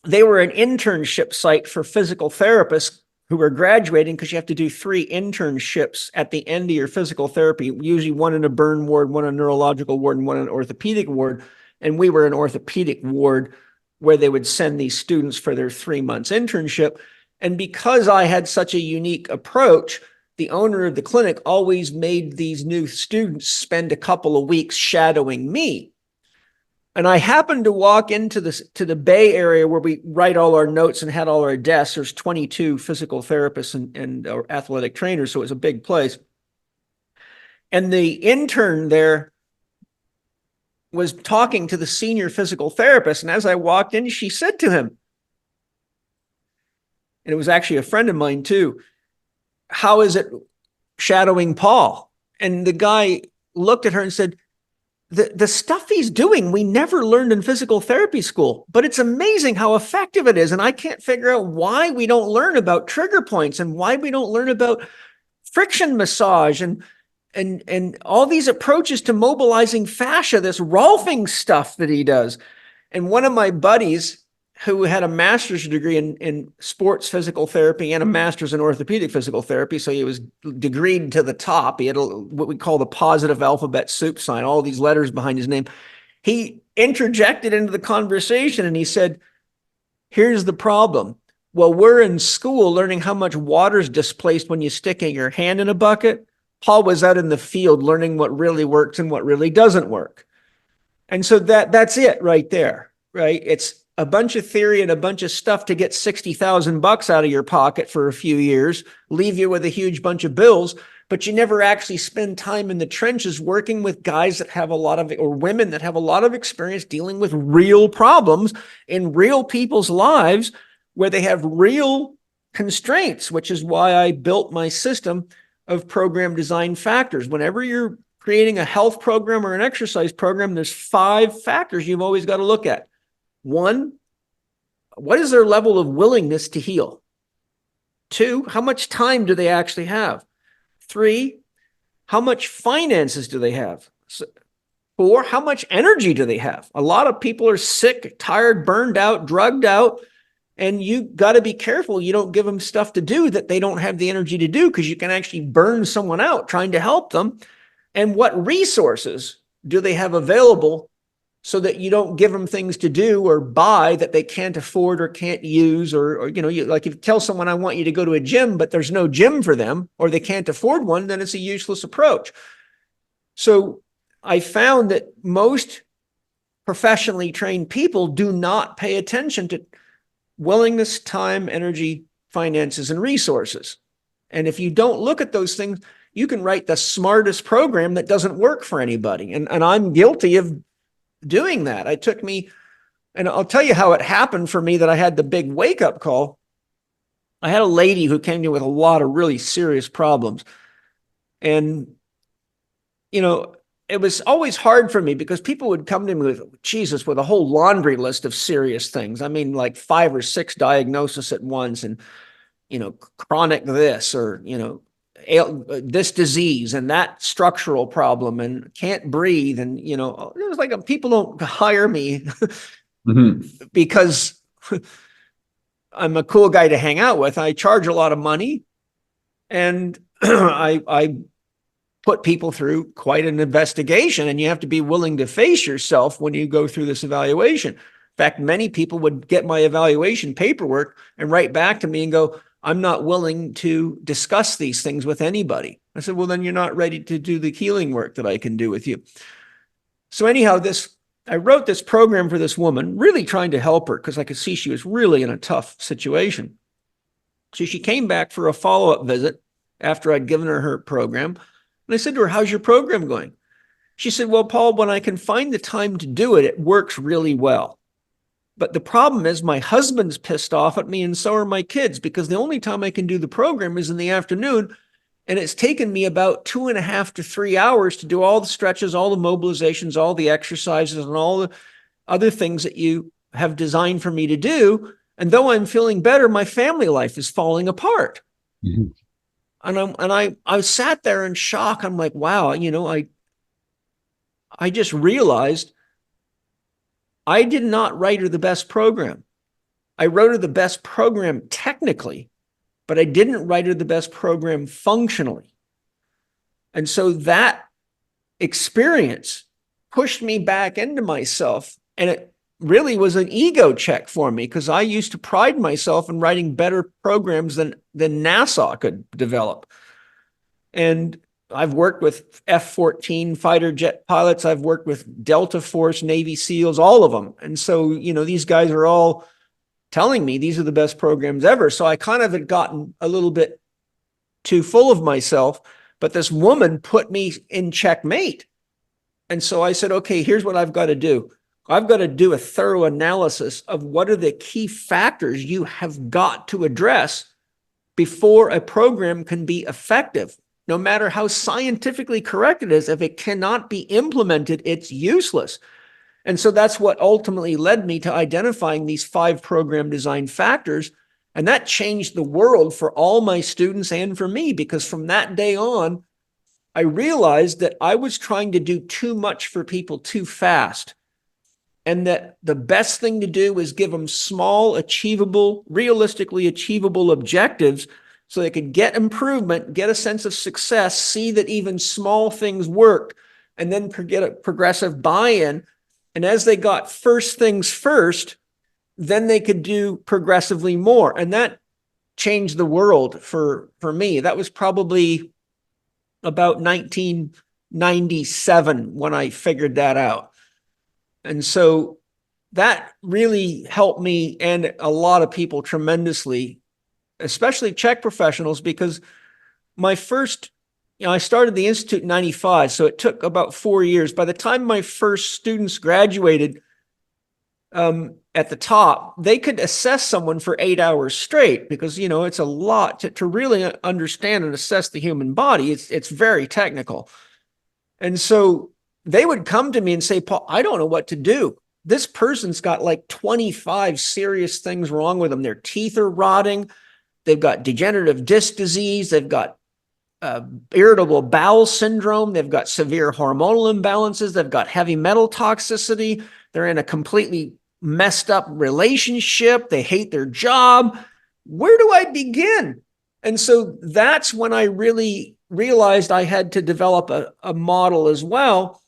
they were an internship site for physical therapists who were graduating, because you have to do 3 internships at the end of your physical therapy, usually one in a burn ward, one in a neurological ward, and one in an orthopedic ward. And we were an orthopedic ward where they would send these students for their 3 months internship. And because I had such a unique approach, the owner of the clinic always made these new students spend a couple of weeks shadowing me. And I happened to walk into the Bay Area where we write all our notes and had all our desks. There's 22 physical therapists and athletic trainers, so it was a big place. And the intern there was talking to the senior physical therapist. And as I walked in, she said to him, and it was actually a friend of mine too, how is it shadowing Paul? And the guy looked at her and said, the stuff he's doing, we never learned in physical therapy school, but it's amazing how effective it is. And I can't figure out why we don't learn about trigger points and why we don't learn about friction massage and all these approaches to mobilizing fascia, this Rolfing stuff that he does. And one of my buddies who had a master's degree in sports physical therapy and a master's in orthopedic physical therapy, so he was degreed to the top. He had what we call the positive alphabet soup sign, all these letters behind his name. He interjected into the conversation and he said, here's the problem. Well, we're in school learning how much water is displaced when you stick your hand in a bucket. Paul was out in the field learning what really works and what really doesn't work. And so that's it right there, right? It's a bunch of theory and a bunch of stuff to get $60,000 out of your pocket for a few years, leave you with a huge bunch of bills, but you never actually spend time in the trenches working with guys that have a lot of, or women that have a lot of experience dealing with real problems in real people's lives where they have real constraints, which is why I built my system of program design factors. Whenever you're creating a health program or an exercise program, there's 5 factors you've always got to look at. 1, what is their level of willingness to heal? 2, how much time do they actually have? 3, how much finances do they have? 4, how much energy do they have? A lot of people are sick, tired, burned out, drugged out, and you got to be careful you don't give them stuff to do that they don't have the energy to do, because you can actually burn someone out trying to help them. And what resources do they have available so that you don't give them things to do or buy that they can't afford or can't use, or like if you tell someone, I want you to go to a gym, but there's no gym for them, or they can't afford one, then it's a useless approach. So I found that most professionally trained people do not pay attention to willingness, time, energy, finances, and resources. And if you don't look at those things, you can write the smartest program that doesn't work for anybody. And I'm guilty of doing that. It took me, and I'll tell you how it happened for me that I had the big wake-up call. I had a lady who came to me with a lot of really serious problems. And, you know, it was always hard for me because people would come to me with, Jesus, with a whole laundry list of serious things. I mean, like 5 or 6 diagnoses at once, and, you know, chronic this, or, you know, this disease and that structural problem, and can't breathe. And, you know, it was like, people don't hire me because I'm a cool guy to hang out with. I charge a lot of money, and I put people through quite an investigation, and you have to be willing to face yourself when you go through this evaluation. In fact, many people would get my evaluation paperwork and write back to me and go, I'm not willing to discuss these things with anybody. I said, well, then you're not ready to do the healing work that I can do with you. So anyhow, I wrote this program for this woman, really trying to help her because I could see she was really in a tough situation. So she came back for a follow-up visit after I'd given her program. And I said to her, how's your program going? She said, well, Paul, when I can find the time to do it, it works really well. But the problem is my husband's pissed off at me, and so are my kids, because the only time I can do the program is in the afternoon. And it's taken me about 2.5 to 3 hours to do all the stretches, all the mobilizations, all the exercises, and all the other things that you have designed for me to do. And though I'm feeling better, my family life is falling apart. Mm-hmm. And I sat there in shock. I'm like, wow, you know, I just realized I did not write her the best program. I wrote her the best program technically, but I didn't write her the best program functionally. And so that experience pushed me back into myself, and it really was an ego check for me, because I used to pride myself in writing better programs than NASA could develop. And I've worked with F-14 fighter jet pilots. I've worked with Delta Force, Navy SEALs, all of them. And so, you know, these guys are all telling me these are the best programs ever. So I kind of had gotten a little bit too full of myself, but this woman put me in checkmate. And so I said, okay, here's what I've got to do. I've got to do a thorough analysis of what are the key factors you have got to address before a program can be effective. No matter how scientifically correct it is, if it cannot be implemented, it's useless. And so that's what ultimately led me to identifying these 5 program design factors. And that changed the world for all my students and for me, because from that day on, I realized that I was trying to do too much for people too fast. And that the best thing to do is give them small, achievable, realistically achievable objectives so they could get improvement, get a sense of success, see that even small things work, and then get a progressive buy-in. And as they got first things first, then they could do progressively more. And that changed the world for me. That was probably about 1997 when I figured that out. And so that really helped me and a lot of people tremendously, especially Czech professionals, because my first, I started the Institute in 95, so it took about 4 years. By the time my first students graduated at the top, they could assess someone for 8 hours straight, because, you know, it's a lot to really understand and assess the human body. It's very technical. And so they would come to me and say, Paul, I don't know what to do. This person's got like 25 serious things wrong with them. Their teeth are rotting. They've got degenerative disc disease. They've got irritable bowel syndrome. They've got severe hormonal imbalances. They've got heavy metal toxicity. They're in a completely messed up relationship. They hate their job. Where do I begin? And so that's when I really realized I had to develop a model as well,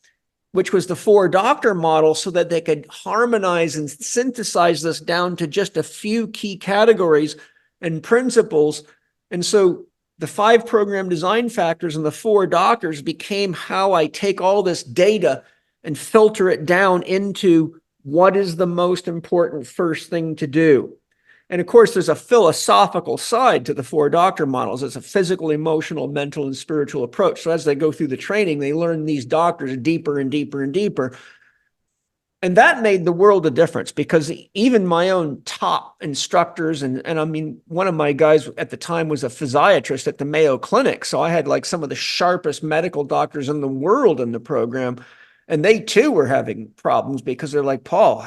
which was the 4-doctor model, so that they could harmonize and synthesize this down to just a few key categories and principles. And so the 5 program design factors and the 4 doctors became how I take all this data and filter it down into what is the most important first thing to do. And of course, there's a philosophical side to the 4-doctor models. It's a physical, emotional, mental, and spiritual approach. So as they go through the training, they learn these doctors deeper and deeper and deeper. And that made the world a difference, because even my own top instructors, and I mean, one of my guys at the time was a physiatrist at the Mayo Clinic. So I had like some of the sharpest medical doctors in the world in the program. And they too were having problems, because they're like, Paul,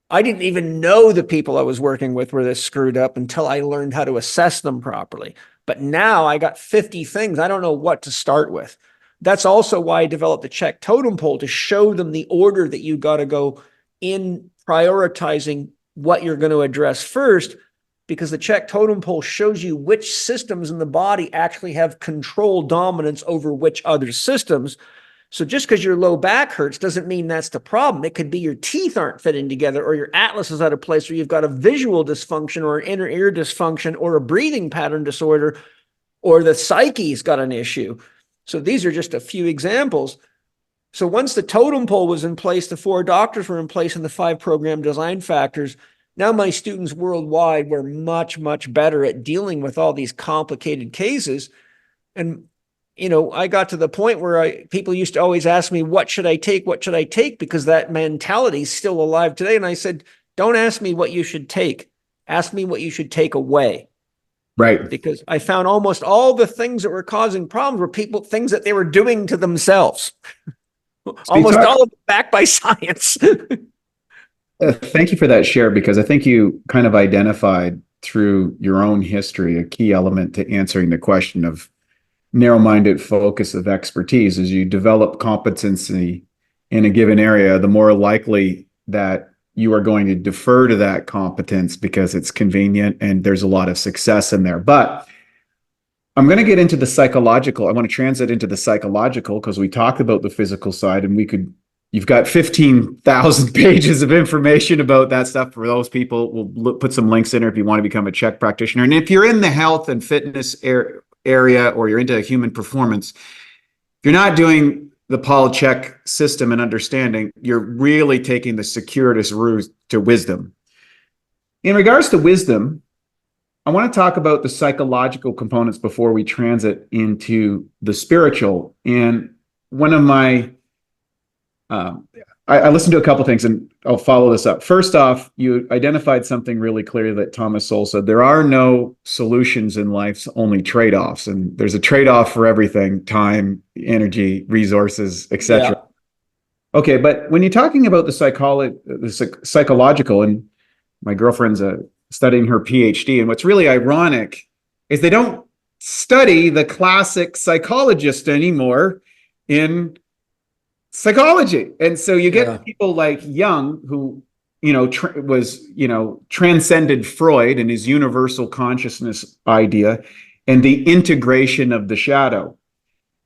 I didn't even know the people I was working with were this screwed up until I learned how to assess them properly. But now I got 50 things. I don't know what to start with. That's also why I developed the Czech totem pole, to show them the order that you got to go in prioritizing what you're going to address first, because the Czech totem pole shows you which systems in the body actually have control dominance over which other systems. So just because your low back hurts doesn't mean that's the problem. It could be your teeth aren't fitting together, or your atlas is out of place, or you've got a visual dysfunction, or an inner ear dysfunction, or a breathing pattern disorder, or the psyche's got an issue. So these are just a few examples. So once the totem pole was in place, the 4 doctors were in place, and the 5 program design factors, now my students worldwide were much, much better at dealing with all these complicated cases. And, I got to the point where people used to always ask me, what should I take? What should I take? Because that mentality is still alive today. And I said, don't ask me what you should take. Ask me what you should take away. Right. Because I found almost all the things that were causing problems were things that they were doing to themselves. Almost all of it backed by science. Thank you for that share, because I think you kind of identified through your own history a key element to answering the question of narrow-minded focus of expertise. As you develop competency in a given area, the more likely that you are going to defer to that competence because it's convenient and there's a lot of success in there. But I'm going to get into the psychological. I want to transit into the psychological, because we talked about the physical side, and you've got 15,000 pages of information about that stuff. For those people, we'll put some links in there if you want to become a Czech practitioner. And if you're in the health and fitness area, or you're into human performance, if you're not doing the Paul Chek system and understanding, you're really taking the circuitous route to wisdom. In regards to wisdom, I want to talk about the psychological components before we transit into the spiritual. And one of my, I listened to a couple things, and I'll follow this up. First off, you identified something really clearly that Thomas Sowell said: there are no solutions in life, only trade-offs. And there's a trade-off for everything: time, energy, resources, etc. Yeah. Okay, but when you're talking about the psychological, and my girlfriend's studying her PhD, and what's really ironic is they don't study the classic psychologist anymore in psychology. And so you get people like Jung, who transcended Freud and his universal consciousness idea and the integration of the shadow.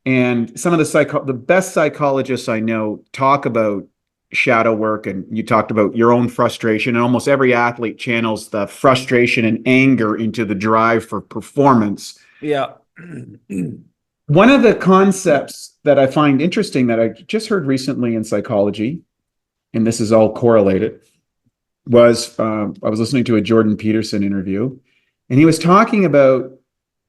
And some of the best psychologists I know talk about shadow work, and you talked about your own frustration, and almost every athlete channels the frustration and anger into the drive for performance. Yeah. One of the concepts that I find interesting that I just heard recently in psychology, and this is all correlated, was I was listening to a Jordan Peterson interview, and he was talking about,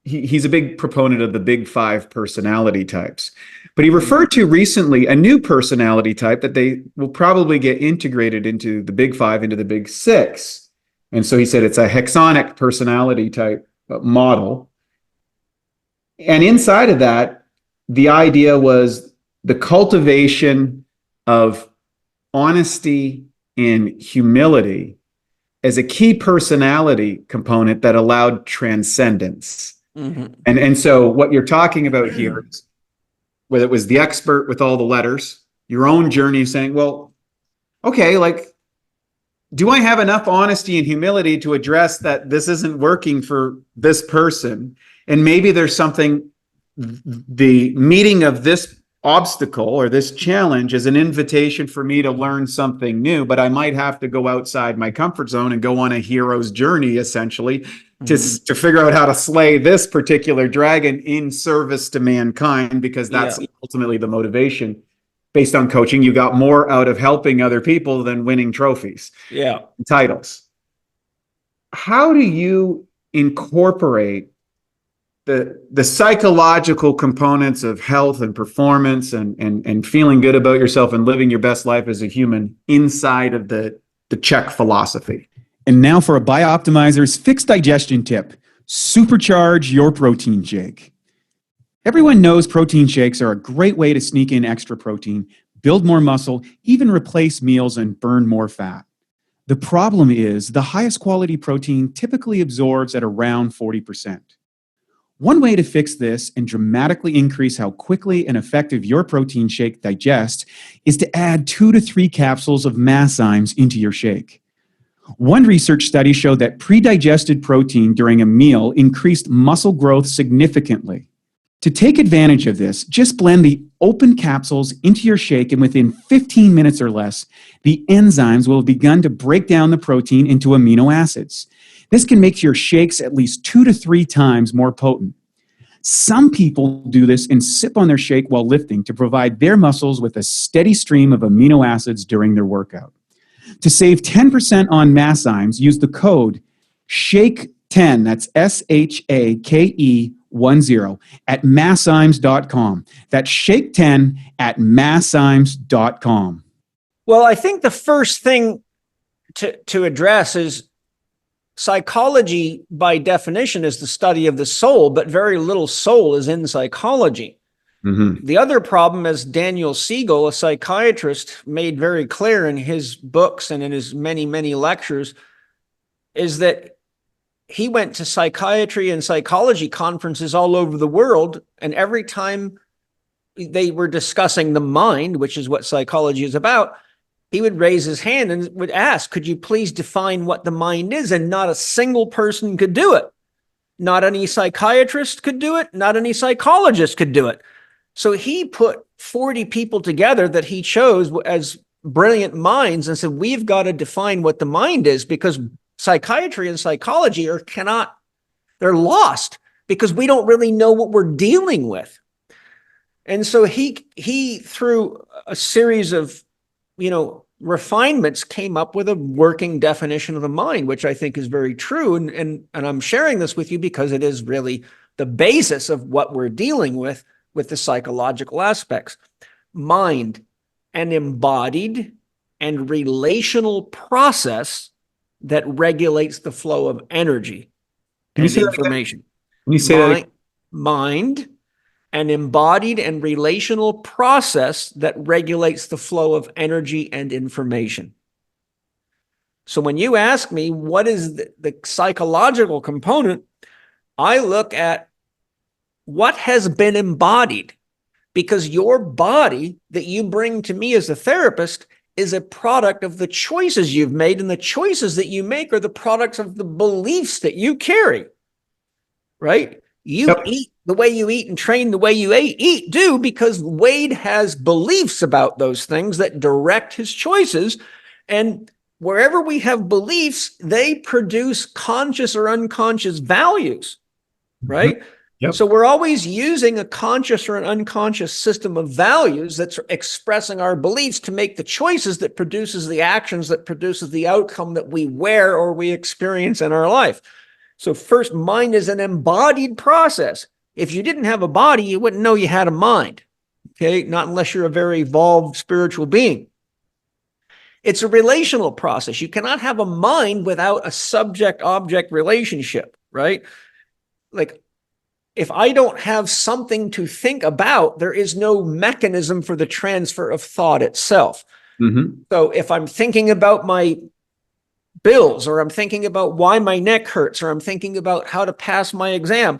he's a big proponent of the big 5 personality types, but he referred to recently a new personality type that they will probably get integrated into the big 5, into the big 6. And so he said it's a hexonic personality type model. And inside of that, the idea was the cultivation of honesty and humility as a key personality component that allowed transcendence. Mm-hmm. And so what you're talking about here is, whether it was the expert with all the letters, your own journey saying, well, okay, like, do I have enough honesty and humility to address that this isn't working for this person? And maybe there's something, the meeting of this obstacle or this challenge is an invitation for me to learn something new, but I might have to go outside my comfort zone and go on a hero's journey, essentially, to figure out how to slay this particular dragon in service to mankind, because that's ultimately the motivation. Based on coaching, you got more out of helping other people than winning trophies, titles. How do you incorporate the psychological components of health and performance and feeling good about yourself and living your best life as a human inside of the Czech philosophy. And now for a Bioptimizers fixed digestion tip: supercharge your protein shake. Everyone knows protein shakes are a great way to sneak in extra protein, build more muscle, even replace meals and burn more fat. The problem is the highest quality protein typically absorbs at around 40%. One way to fix this and dramatically increase how quickly and effective your protein shake digests is to add 2 to 3 capsules of masszymes into your shake. One research study showed that pre-digested protein during a meal increased muscle growth significantly. To take advantage of this, just blend the open capsules into your shake, and within 15 minutes or less, the enzymes will have begun to break down the protein into amino acids. This can make your shakes at least 2 to 3 times more potent. Some people do this and sip on their shake while lifting to provide their muscles with a steady stream of amino acids during their workout. To save 10% on masszymes, use the code SHAKE10, that's SHAKE10, at masszymes.com. That's SHAKE10 at masszymes.com. Well, I think the first thing to address is psychology, by definition, is the study of the soul, but very little soul is in psychology. Mm-hmm. The other problem, as Daniel Siegel, a psychiatrist, made very clear in his books and in his many, many lectures, is that he went to psychiatry and psychology conferences all over the world, and every time they were discussing the mind, which is what psychology is about, he would raise his hand and would ask, could you please define what the mind is? And not a single person could do it. Not any psychiatrist could do it. Not any psychologist could do it. So he put 40 people together that he chose as brilliant minds and said, we've got to define what the mind is, because psychiatry and psychology they're lost because we don't really know what we're dealing with. And so he through a series of, refinements, came up with a working definition of the mind, which I think is very true. And I'm sharing this with you because it is really the basis of what we're dealing with the psychological aspects. Mind, an embodied and relational process that regulates the flow of energy and information. Can you say that again? Mind, an embodied and relational process that regulates the flow of energy and information. So when you ask me what is the psychological component, I look at what has been embodied, because your body that you bring to me as a therapist is a product of the choices you've made, and the choices that you make are the products of the beliefs that you carry, right? You eat the way you eat and train the way you do because Wade has beliefs about those things that direct his choices. And wherever we have beliefs, they produce conscious or unconscious values, right? Yep. So we're always using a conscious or an unconscious system of values that's expressing our beliefs to make the choices that produces the actions that produces the outcome that we wear or we experience in our life. So first, mind is an embodied process. If you didn't have a body, you wouldn't know you had a mind, okay? Not unless you're a very evolved spiritual being. It's a relational process. You cannot have a mind without a subject-object relationship, right? Like, if I don't have something to think about, there is no mechanism for the transfer of thought itself. Mm-hmm. So if I'm thinking about my bills, or I'm thinking about why my neck hurts, or I'm thinking about how to pass my exam,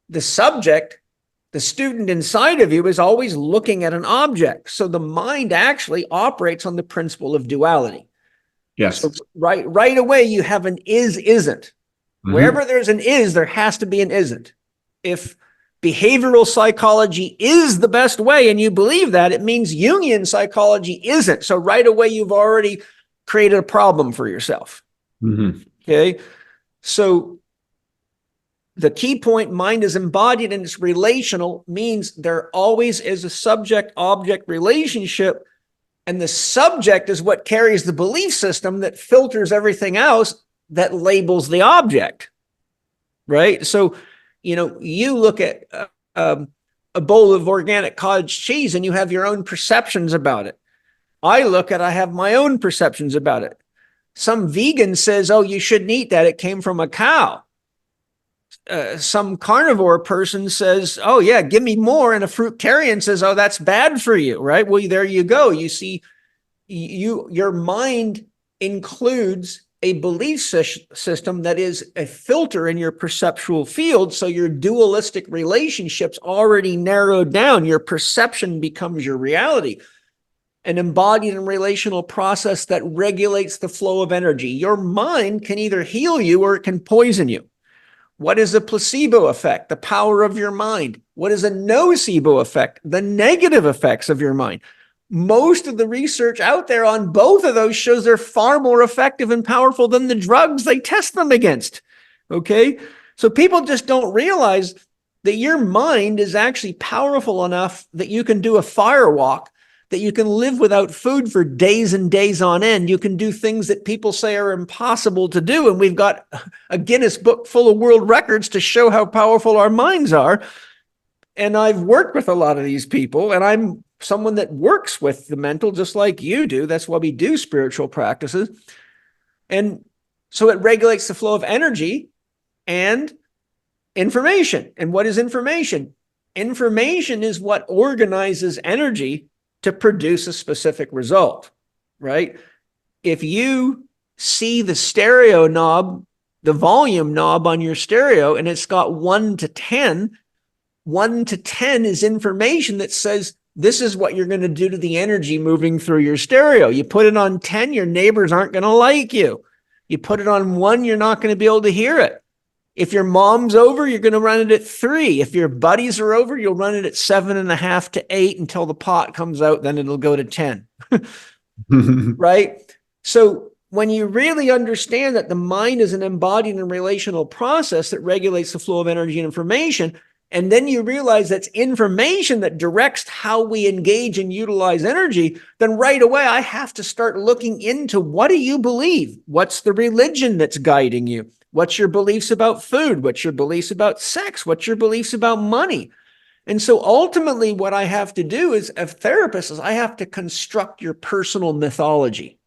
the subject, the student inside of you, is always looking at an object. So the mind actually operates on the principle of duality. Yes. So right away, you have an is-isn't. Mm-hmm. Wherever there's an is, there has to be an isn't. If behavioral psychology is the best way and you believe that, it means Jungian psychology isn't. So right away, you've already created a problem for yourself. Mm-hmm. Okay. So the key point, mind is embodied and it's relational, means there always is a subject-object relationship. And the subject is what carries the belief system that filters everything else that labels the object, right? So you look at a bowl of organic cottage cheese and you have your own perceptions about it. I have my own perceptions about it. Some vegan says, oh, you shouldn't eat that. It came from a cow. Some carnivore person says, oh yeah, give me more. And a fruitarian says, oh, that's bad for you, right? Well, there you go. You see, your mind includes a belief system that is a filter in your perceptual field. So your dualistic relationships already narrowed down. Your perception becomes your reality. An embodied and relational process that regulates the flow of energy. Your mind can either heal you or it can poison you. What is a placebo effect? The power of your mind. What is a nocebo effect? The negative effects of your mind. Most of the research out there on both of those shows they're far more effective and powerful than the drugs they test them against. Okay? So people just don't realize that your mind is actually powerful enough that you can do a fire walk, that you can live without food for days and days on end. You can do things that people say are impossible to do. And we've got a Guinness book full of world records to show how powerful our minds are. And I've worked with a lot of these people, and I'm someone that works with the mental just like you do. That's why we do spiritual practices. And so it regulates the flow of energy and information. And what is information? Information is what organizes energy to produce a specific result, right? If you see the stereo knob, the volume knob on your stereo, and it's got 1 to 10, 1 to 10 is information that says, this is what you're going to do to the energy moving through your stereo. You put it on 10, your neighbors aren't going to like you. You put it on 1, you're not going to be able to hear it. If your mom's over, you're going to run it at 3. If your buddies are over, you'll run it at 7.5 to 8 until the pot comes out, then it'll go to 10. Right? So when you really understand that the mind is an embodied and relational process that regulates the flow of energy and information, and then you realize that's information that directs how we engage and utilize energy, then right away I have to start looking into, what do you believe? What's the religion that's guiding you? What's your beliefs about food? What's your beliefs about sex? What's your beliefs about money? And so ultimately what I have to do as a therapist is I have to construct your personal mythology.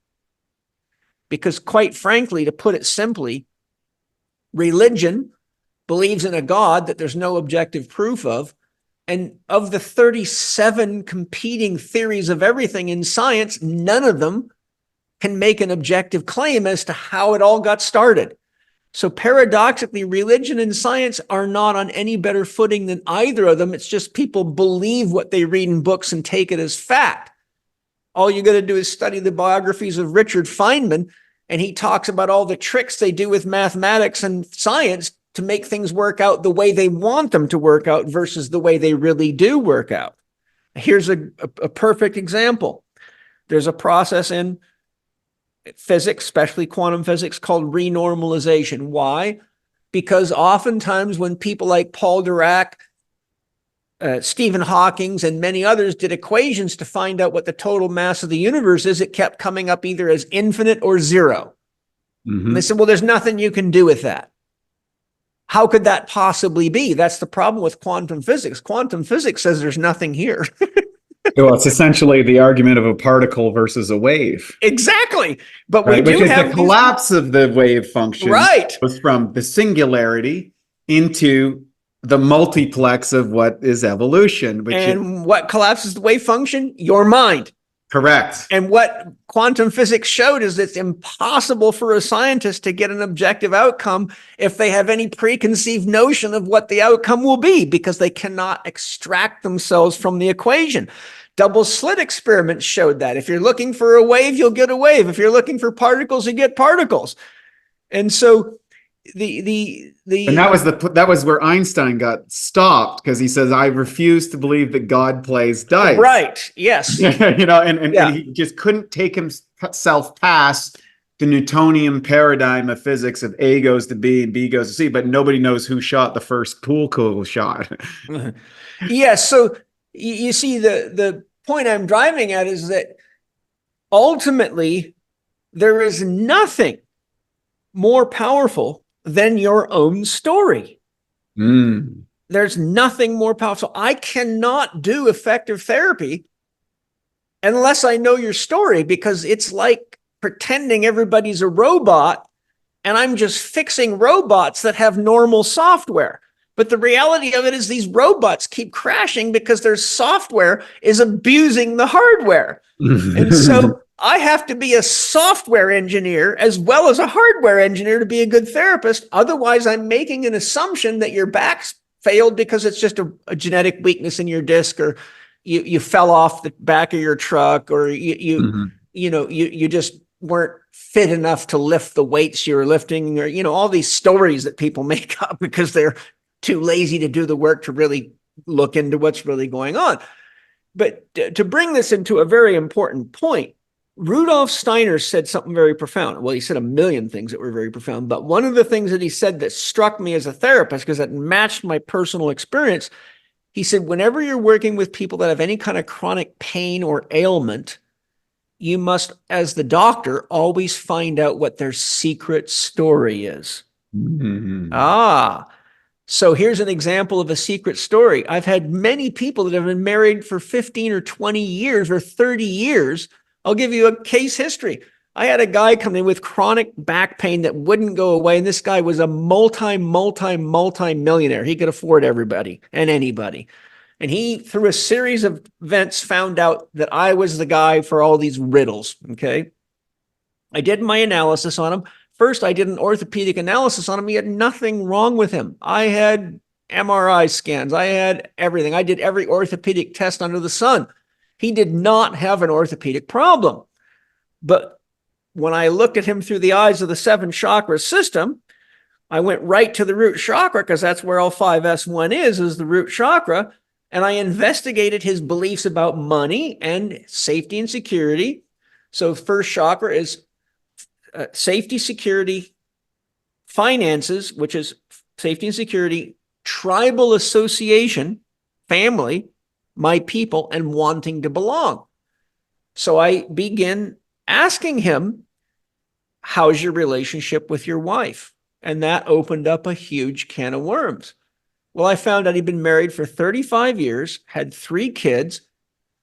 Because quite frankly, to put it simply, religion believes in a God that there's no objective proof of. And of the 37 competing theories of everything in science, none of them can make an objective claim as to how it all got started. So paradoxically, religion and science are not on any better footing than either of them. It's just people believe what they read in books and take it as fact. All you got to do is study the biographies of Richard Feynman, and he talks about all the tricks they do with mathematics and science to make things work out the way they want them to work out versus the way they really do work out. Here's a perfect example. There's a process in physics, especially quantum physics, called renormalization. Why? Because oftentimes when people like Paul Dirac, Stephen Hawking, and many others did equations to find out what the total mass of the universe is, it kept coming up either as infinite or zero. Mm-hmm. And they said, well, there's nothing you can do with that. How could that possibly be? That's the problem with quantum physics. Quantum physics says there's nothing here. Well, it's essentially the argument of a particle versus a wave. Exactly. But right? we do have the collapse of the wave function, right, was from the singularity into the multiplex of what is evolution. What collapses the wave function? Your mind. Correct. And what quantum physics showed is it's impossible for a scientist to get an objective outcome if they have any preconceived notion of what the outcome will be, because they cannot extract themselves from the equation. Double slit experiments showed that. If you're looking for a wave, you'll get a wave. If you're looking for particles, you get particles. And so and that was where Einstein got stopped, because he says, I refuse to believe that God plays dice. Right. Yes. And he just couldn't take himself past the Newtonian paradigm of physics of A goes to B and B goes to C, but nobody knows who shot the first pool shot. Yes. So you see, the point I'm driving at is that ultimately there is nothing more powerful than your own story. Mm. There's nothing more powerful. I cannot do effective therapy unless I know your story, because it's like pretending everybody's a robot and I'm just fixing robots that have normal software. But the reality of it is these robots keep crashing because their software is abusing the hardware. And so I have to be a software engineer as well as a hardware engineer to be a good therapist. Otherwise, I'm making an assumption that your back's failed because it's just a genetic weakness in your disc, or you fell off the back of your truck, or you just weren't fit enough to lift the weights you were lifting, or all these stories that people make up because they're too lazy to do the work to really look into what's really going on. But to bring this into a very important point, Rudolf Steiner said something very profound. Well, he said a million things that were very profound, but one of the things that he said that struck me as a therapist, because it matched my personal experience, he said, whenever you're working with people that have any kind of chronic pain or ailment, you must, as the doctor, always find out what their secret story is. So here's an example of a secret story. I've had many people that have been married for 15 or 20 years or 30 years. I'll give you a case history. I had a guy come in with chronic back pain that wouldn't go away. And this guy was a multi-millionaire. He could afford everybody and anybody. And he, through a series of events, found out that I was the guy for all these riddles. Okay. I did my analysis on him. First, I did an orthopedic analysis on him. He had nothing wrong with him. I had MRI scans. I had everything. I did every orthopedic test under the sun. He did not have an orthopedic problem. But when I looked at him through the eyes of the 7 chakra system, I went right to the root chakra, because that's where all 5S1 is the root chakra. And I investigated his beliefs about money and safety and security. So first chakra is safety, security, finances, which is safety and security, tribal association, family, my people, and wanting to belong. So I begin asking him, how's your relationship with your wife? And that opened up a huge can of worms. Well, I found out he'd been married for 35 years, had 3 kids,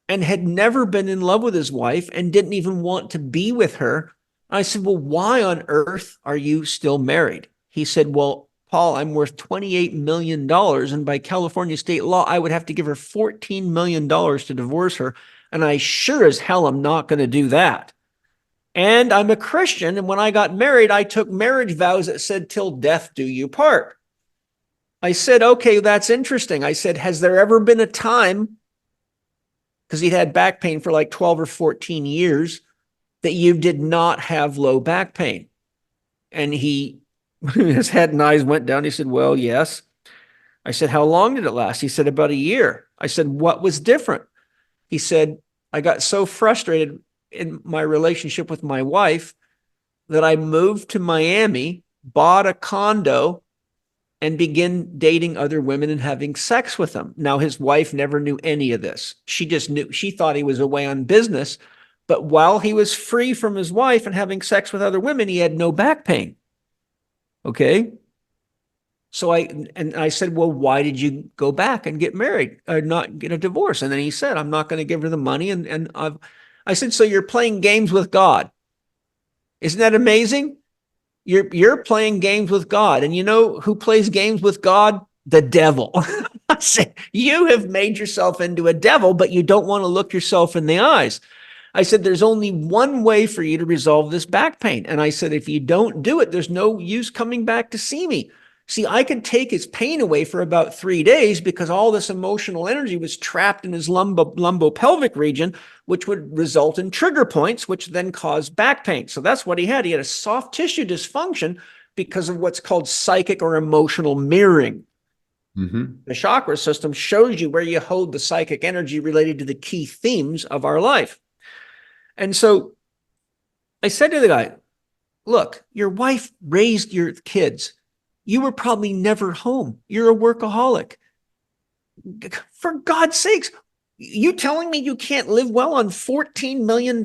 and had never been in love with his wife and didn't even want to be with her. I said, well, why on earth are you still married? He said, well, Paul, I'm worth $28 million. And by California state law, I would have to give her $14 million to divorce her. And I sure as hell am not going to do that. And I'm a Christian. And when I got married, I took marriage vows that said, till death do you part. I said, okay, that's interesting. I said, has there ever been a time, because he'd had back pain for like 12 or 14 years, that you did not have low back pain? And his head and eyes went down. He said, well, yes. I said, how long did it last? He said, about a year. I said, what was different? He said, I got so frustrated in my relationship with my wife that I moved to Miami, bought a condo, and began dating other women and having sex with them. Now, his wife never knew any of this. She just knew, she thought he was away on business. But while he was free from his wife and having sex with other women, he had no back pain. Okay. So I said, well, why did you go back and get married or not get a divorce? And then he said, I'm not going to give her the money. I said, so you're playing games with God. Isn't that amazing? You're playing games with God. And you know who plays games with God? The devil. I said, you have made yourself into a devil, but you don't want to look yourself in the eyes. I said, there's only one way for you to resolve this back pain. And I said, if you don't do it, there's no use coming back to see me. See, I could take his pain away for about 3 days because all this emotional energy was trapped in his lumbopelvic region, which would result in trigger points, which then cause back pain. So that's what he had. He had a soft tissue dysfunction because of what's called psychic or emotional mirroring. The chakra system shows you where you hold the psychic energy related to the key themes of our life. And so I said to the guy, look, your wife raised your kids. You were probably never home. You're a workaholic. For God's sakes, you telling me you can't live well on $14 million?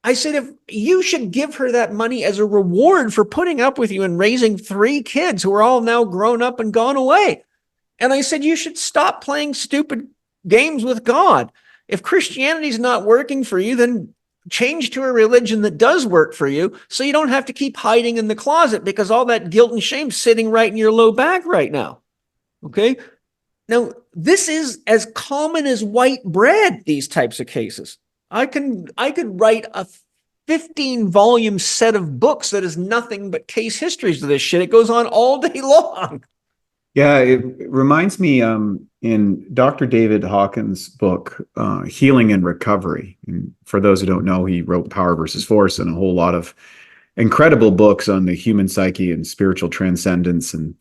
I said, if you should give her that money as a reward for putting up with you and raising 3 kids who are all now grown up and gone away. And I said, you should stop playing stupid games with God. If Christianity is not working for you, then change to a religion that does work for you, so you don't have to keep hiding in the closet because all that guilt and shame sitting right in your low back right now. Okay. Now, this is as common as white bread, these types of cases. I could write a 15-volume set of books that is nothing but case histories of this shit. It goes on all day long. Yeah, it reminds me in Dr. David Hawkins' book, Healing and Recovery. And for those who don't know, he wrote Power versus Force and a whole lot of incredible books on the human psyche and spiritual transcendence and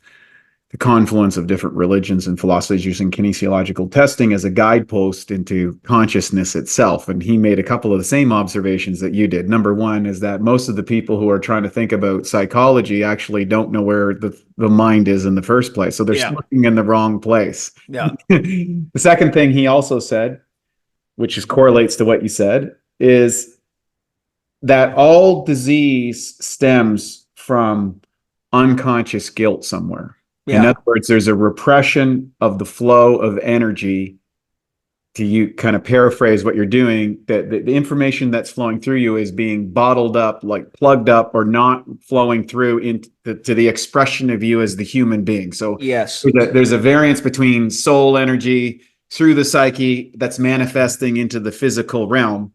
the confluence of different religions and philosophies using kinesiological testing as a guidepost into consciousness itself. And he made a couple of the same observations that you did. Number one is that most of the people who are trying to think about psychology actually don't know where the mind is in the first place. So they're looking in the wrong place. Yeah. The second thing he also said, which correlates to what you said, is that all disease stems from unconscious guilt somewhere. In other words, there's a repression of the flow of energy. To you kind of paraphrase what you're doing, that the information that's flowing through you is being bottled up, like plugged up, or not flowing through into to the expression of you as the human being. So yes, there's a variance between soul energy through the psyche that's manifesting into the physical realm.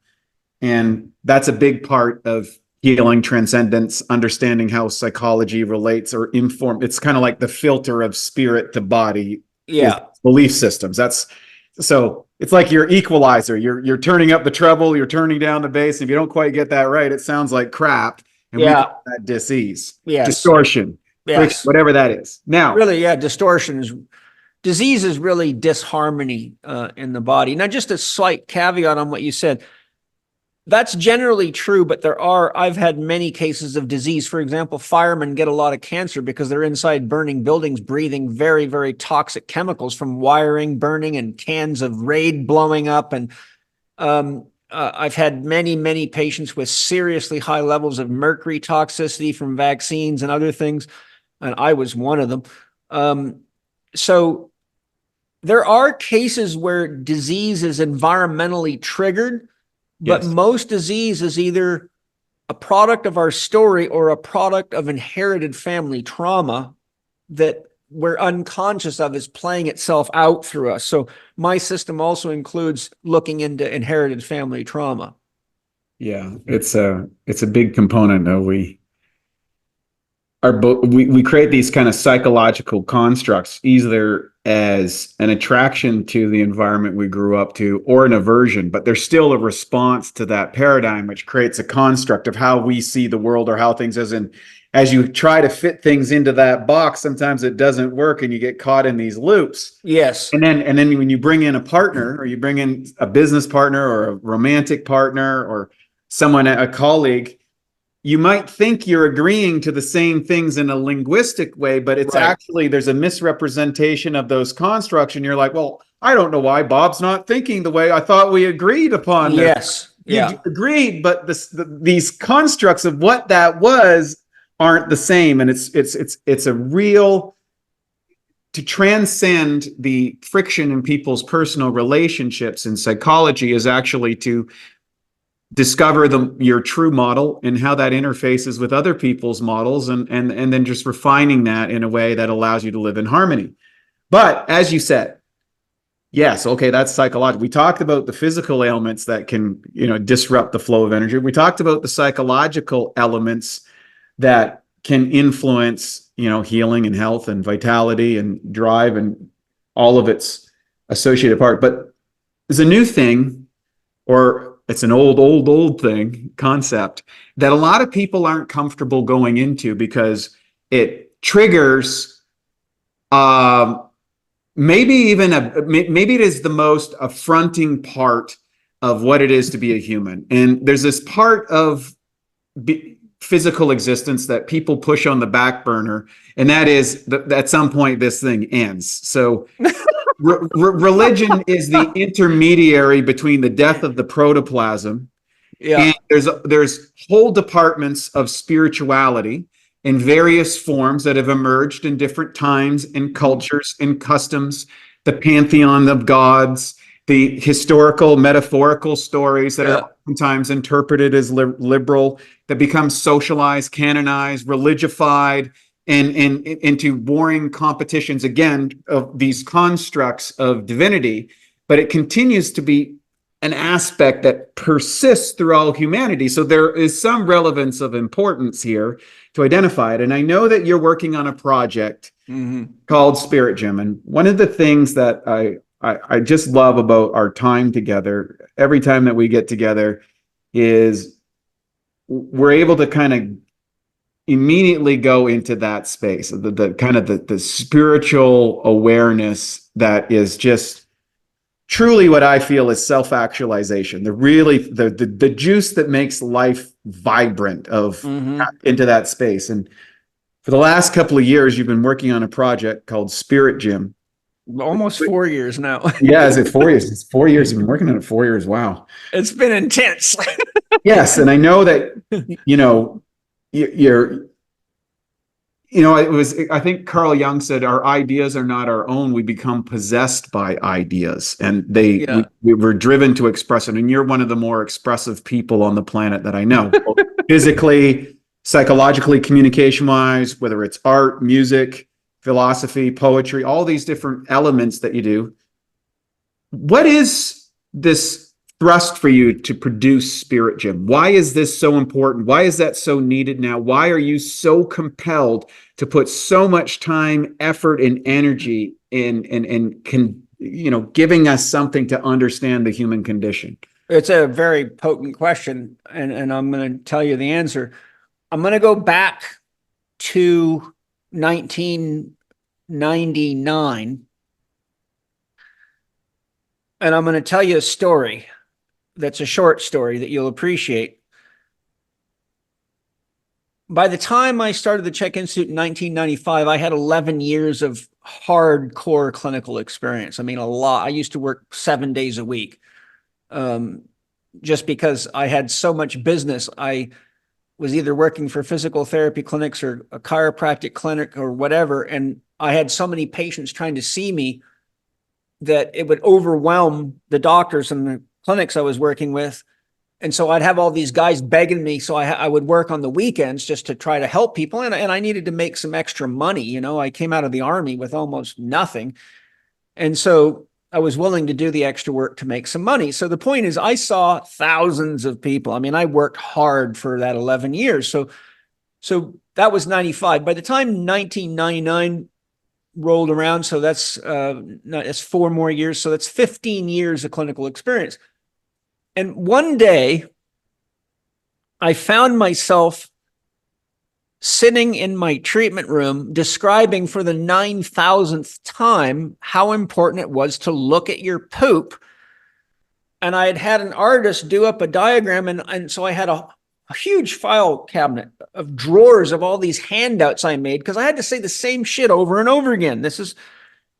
And that's a big part of healing, transcendence, understanding how psychology relates or inform. It's kind of like the filter of spirit to body. Belief systems. So it's like your equalizer. You're turning up the treble, you're turning down the bass. If you don't quite get that right, it sounds like crap. And we call that disease, distortion, whatever that is. Now, really, distortion is disease is really disharmony in the body. Now, just a slight caveat on what you said. That's generally true, but I've had many cases of disease. For example, firemen get a lot of cancer because they're inside burning buildings, breathing very, very toxic chemicals from wiring, burning, and cans of Raid blowing up. And I've had many, many patients with seriously high levels of mercury toxicity from vaccines and other things. And I was one of them. So there are cases where disease is environmentally triggered. But most disease is either a product of our story or a product of inherited family trauma that we're unconscious of is playing itself out through us. So my system also includes looking into inherited family trauma. Yeah, it's a big component. We create these kind of psychological constructs either as an attraction to the environment we grew up to or an aversion, but there's still a response to that paradigm, which creates a construct of how we see the world or how things is. And as you try to fit things into that box, sometimes it doesn't work and you get caught in these loops. Yes. And then when you bring in a partner or you bring in a business partner or a romantic partner or someone, a colleague, you might think you're agreeing to the same things in a linguistic way, but it's actually, there's a misrepresentation of those constructs. And you're like, well, I don't know why Bob's not thinking the way I thought we agreed upon. Yes. You agreed, but these constructs of what that was aren't the same. And it's a real, to transcend the friction in people's personal relationships in psychology is actually to discover your true model and how that interfaces with other people's models and then just refining that in a way that allows you to live in harmony. But as you said, yes, okay, that's psychological. We talked about the physical ailments that can, disrupt the flow of energy. We talked about the psychological elements that can influence, healing and health and vitality and drive and all of its associated part. But there's a new thing, or it's an old thing, concept that a lot of people aren't comfortable going into because it triggers maybe it is the most affronting part of what it is to be a human. And there's this part of physical existence that people push on the back burner, and that is that at some point this thing ends. So religion is the intermediary between the death of the protoplasm Yeah. And there's whole departments of spirituality in various forms that have emerged in different times and cultures and customs, the pantheon of gods, the historical, metaphorical stories that are oftentimes interpreted as liberal, that become socialized, canonized, religified, and into warring competitions, again, of these constructs of divinity. But it continues to be an aspect that persists through all humanity. So there is some relevance of importance here to identify it. And I know that you're working on a project called Spirit Gym. And one of the things that I just love about our time together, every time that we get together, is we're able to kind of immediately go into that space, the kind of the spiritual awareness that is just truly what I feel is self-actualization, the juice that makes life vibrant into that space. And for the last couple of years, you've been working on a project called Spirit Gym. Almost 4 years now. Yeah, is it 4 years? It's 4 years. You've been working on it 4 years. Wow. It's been intense. Yes, and I know that you're it was, I think Carl Jung said, our ideas are not our own. We become possessed by ideas, and we were driven to express it. And you're one of the more expressive people on the planet that I know, physically, psychologically, communication-wise, whether it's art, music, philosophy, poetry, all these different elements that you do. What is this thrust for you to produce Spirit Gym? Why is this so important? Why is that so needed now? Why are you so compelled to put so much time, effort, and energy in giving us something to understand the human condition? It's a very potent question, and I'm going to tell you the answer. I'm going to go back to 1999, and I'm going to tell you a story that's a short story that you'll appreciate. By the time I started the Czech Institute in 1995, I had 11 years of hardcore clinical experience. I mean, a lot. I used to work 7 days a week just because I had so much business. I was either working for physical therapy clinics or a chiropractic clinic or whatever, and I had so many patients trying to see me that it would overwhelm the doctors and the clinics I was working with. And so I'd have all these guys begging me. So I would work on the weekends just to try to help people. And I needed to make some extra money. I came out of the Army with almost nothing. And so I was willing to do the extra work to make some money. So the point is, I saw thousands of people. I mean, I worked hard for that 11 years. So that was 95. By the time 1999 rolled around, so that's 4 more years. So that's 15 years of clinical experience. And one day, I found myself sitting in my treatment room describing for the 9,000th time how important it was to look at your poop. And I had an artist do up a diagram, and so I had a huge file cabinet of drawers of all these handouts I made because I had to say the same shit over and over again. This is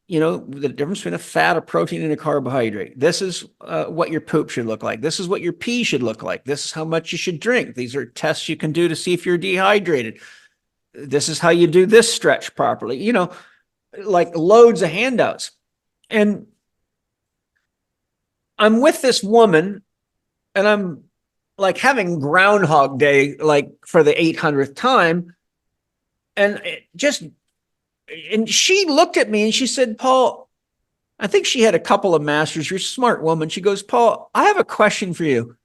the difference between a fat, a protein, and a carbohydrate. This is what your poop should look like. This is what your pee should look like. This is how much you should drink. These are tests you can do to see if you're dehydrated. This is how you do this stretch properly. Like loads of handouts. And I'm with this woman, and I'm like having Groundhog Day, like for the 800th time. And she looked at me and she said, Paul, I think she had a couple of masters. You're a smart woman. She goes, Paul, I have a question for you.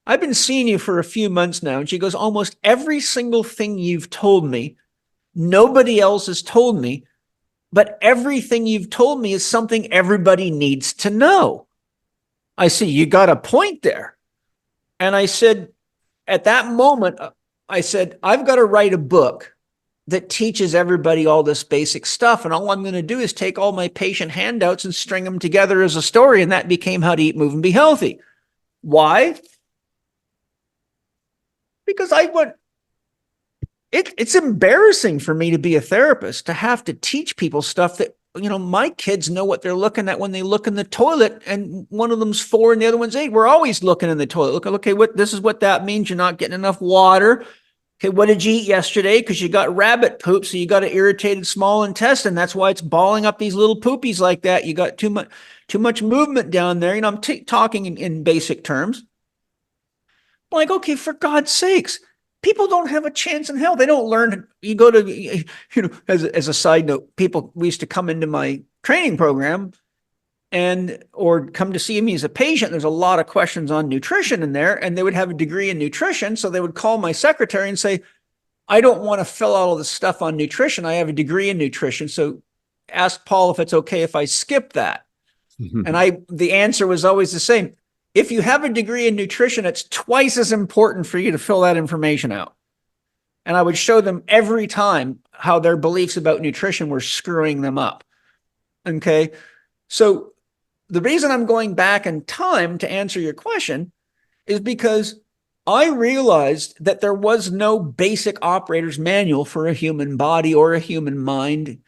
I've been seeing you for a few months now. And she goes, almost every single thing you've told me, nobody else has told me, but everything you've told me is something everybody needs to know. I see, you got a point there. And I said, at that moment, I said, I've got to write a book that teaches everybody all this basic stuff. And all I'm going to do is take all my patient handouts and string them together as a story. And that became How to Eat, Move, and Be Healthy. Why? Because it's embarrassing for me to be a therapist, to have to teach people stuff that my kids know what they're looking at when they look in the toilet, and one of them's 4 and the other one's 8. We're always looking in the toilet. Look, okay, this is what that means. You're not getting enough water. Okay, what did you eat yesterday? Because you got rabbit poop, so you got an irritated small intestine. That's why it's balling up these little poopies like that. You got too much movement down there. I'm talking in basic terms. Like, okay, for God's sakes, people don't have a chance in hell. They don't learn. You go to, as a side note, we used to come into my training program or come to see me as a patient. There's a lot of questions on nutrition in there, and they would have a degree in nutrition. So they would call my secretary and say, I don't want to fill out all this stuff on nutrition. I have a degree in nutrition. So ask Paul if it's okay if I skip that. And the answer was always the same. If you have a degree in nutrition, it's twice as important for you to fill that information out. And I would show them every time how their beliefs about nutrition were screwing them up. Okay. So the reason I'm going back in time to answer your question is because I realized that there was no basic operator's manual for a human body or a human mind,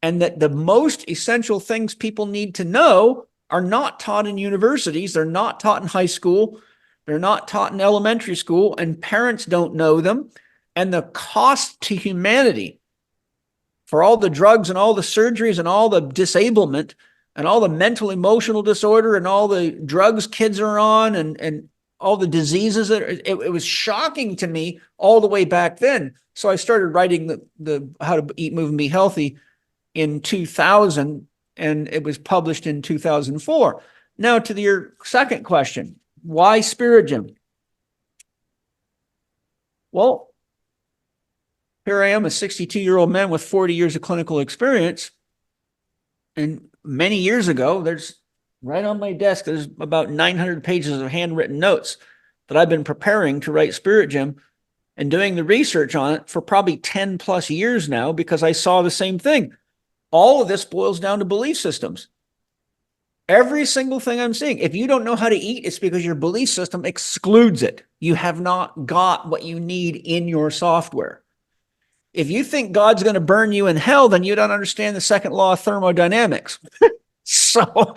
and that the most essential things people need to know are not taught in universities. They're not taught in high school. They're not taught in elementary school, and parents don't know them. And the cost to humanity for all the drugs and all the surgeries and all the disablement and all the mental emotional disorder and all the drugs kids are on and all the diseases, it was shocking to me all the way back then. So I started writing the How to Eat, Move, and Be Healthy in 2000, and it was published in 2004. Now to your second question, why Spirit Gym? Well, here I am, a 62-year-old man with 40 years of clinical experience. And many years ago, there's right on my desk, there's about 900 pages of handwritten notes that I've been preparing to write Spirit Gym and doing the research on it for probably 10 plus years now, because I saw the same thing. All of this boils down to belief systems. Every single thing I'm seeing. If you don't know how to eat, it's because your belief system excludes it. You have not got what you need in your software. If you think God's going to burn you in hell, then you don't understand the second law of thermodynamics. So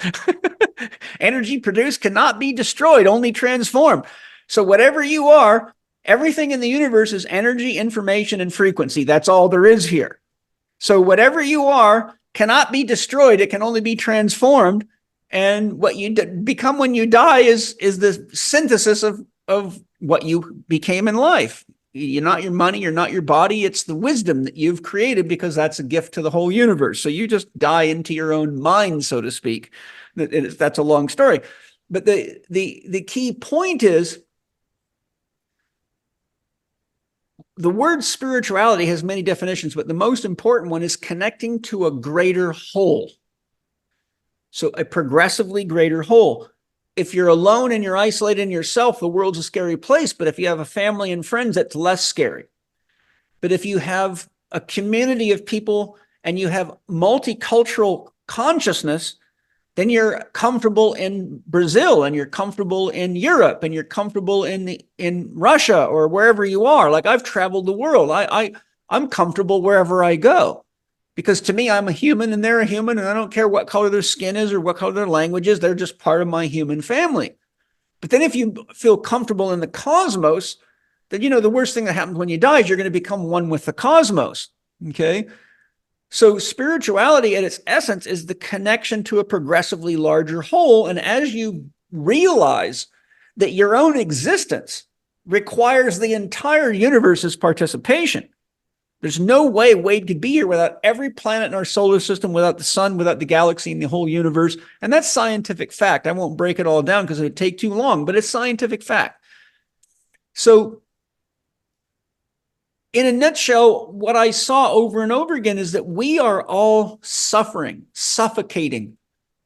energy produced cannot be destroyed, only transformed. So whatever you are, everything in the universe is energy, information, and frequency. That's all there is here. So whatever you are cannot be destroyed. It can only be transformed. And what you become when you die is the synthesis of what you became in life. You're not your money, you're not your body. It's the wisdom that you've created, because that's a gift to the whole universe. So you just die into your own mind, so to speak. That's a long story. But the key point is, the word spirituality has many definitions, but the most important one is connecting to a greater whole. So a progressively greater whole. If you're alone and you're isolated in yourself, the world's a scary place. But if you have a family and friends, it's less scary. But if you have a community of people and you have multicultural consciousness, then you're comfortable in Brazil, and you're comfortable in Europe, and you're comfortable in Russia or wherever you are. Like, I've traveled the world. I'm comfortable wherever I go, because to me, I'm a human and they're a human, and I don't care what color their skin is or what color their language is. They're just part of my human family. But then if you feel comfortable in the cosmos, then, the worst thing that happens when you die is you're going to become one with the cosmos. Okay. So spirituality at its essence is the connection to a progressively larger whole. And as you realize that your own existence requires the entire universe's participation, there's no way Wade could be here without every planet in our solar system, without the sun, without the galaxy and the whole universe. And that's scientific fact. I won't break it all down because it would take too long, but it's scientific fact. So in a nutshell, what I saw over and over again is that we are all suffering, suffocating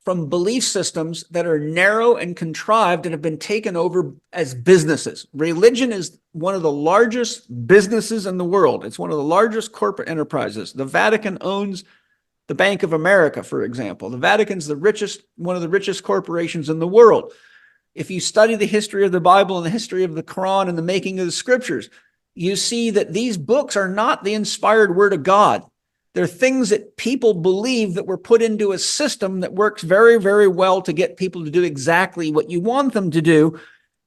from belief systems that are narrow and contrived and have been taken over as businesses. Religion is one of the largest businesses in the world. It's one of the largest corporate enterprises. The Vatican owns the Bank of America, for example. The Vatican's one of the richest corporations in the world. If you study the history of the Bible and the history of the Quran and the making of the scriptures, you see that these books are not the inspired word of God. They're things that people believe that were put into a system that works very, very well to get people to do exactly what you want them to do.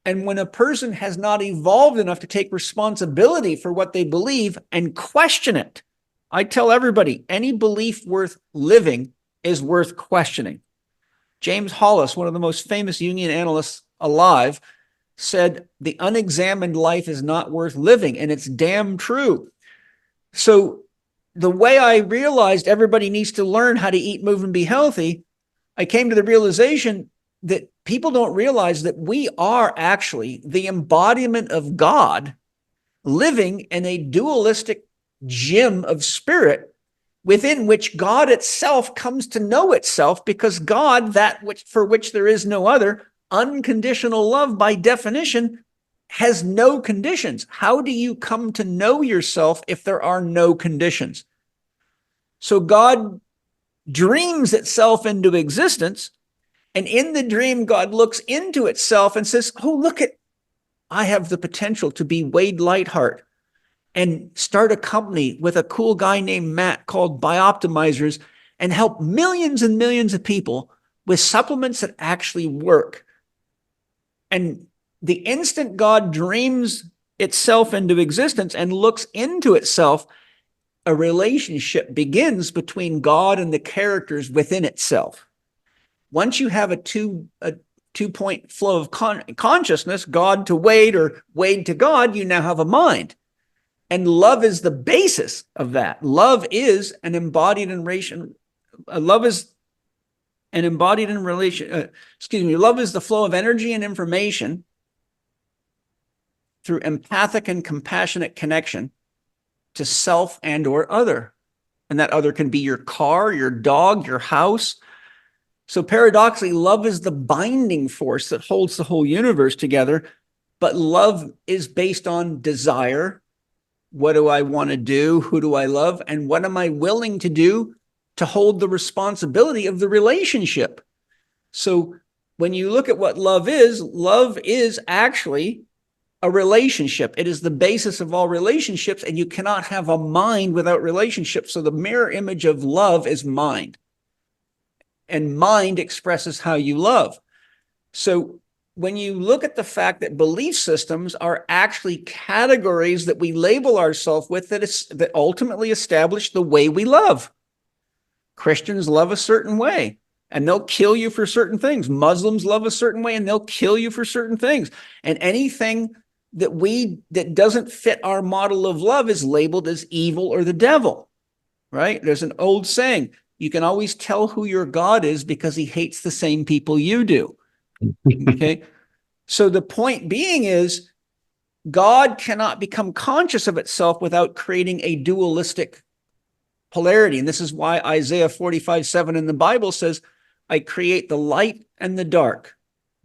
And when a person has not evolved enough to take responsibility for what they believe and question it, I tell everybody, any belief worth living is worth questioning. James Hollis, one of the most famous Jungian analysts alive, said the unexamined life is not worth living, and it's damn true. So the way I realized everybody needs to learn how to eat, move, and be healthy, I came to the realization that people don't realize that we are actually the embodiment of God living in a dualistic gym of spirit within which God itself comes to know itself, because God, that which for which there is no other, unconditional love by definition, has no conditions. How do you come to know yourself if there are no conditions? So God dreams itself into existence, and in the dream, God looks into itself and says, oh, look at, I have the potential to be Wade Lightheart and start a company with a cool guy named Matt called Bioptimizers and help millions and millions of people with supplements that actually work. And the instant God dreams itself into existence and looks into itself, a relationship begins between God and the characters within itself. Once you have a two-point flow of consciousness, God to Wade or Wade to God, you now have a mind. And love is the basis of that. Love is an embodied in relation. Love is an embodied in relation. Love is the flow of energy and information through empathic and compassionate connection to self and or other. And that other can be your car, your dog, your house. So paradoxically, love is the binding force that holds the whole universe together. But love is based on desire. What do I want to do? Who do I love? And what am I willing to do to hold the responsibility of the relationship? So when you look at what love is actually a relationship. It is the basis of all relationships, and you cannot have a mind without relationships. So the mirror image of love is mind. And mind expresses how you love. So when you look at the fact that belief systems are actually categories that we label ourselves with that ultimately establish the way we love. Christians love a certain way, and they'll kill you for certain things. Muslims love a certain way, and they'll kill you for certain things. And anything that doesn't fit our model of love is labeled as evil or the devil, right? There's an old saying, you can always tell who your God is because he hates the same people you do. Okay. So the point being is God cannot become conscious of itself without creating a dualistic polarity. And this is why Isaiah 45:7 in the Bible says, I create the light and the dark,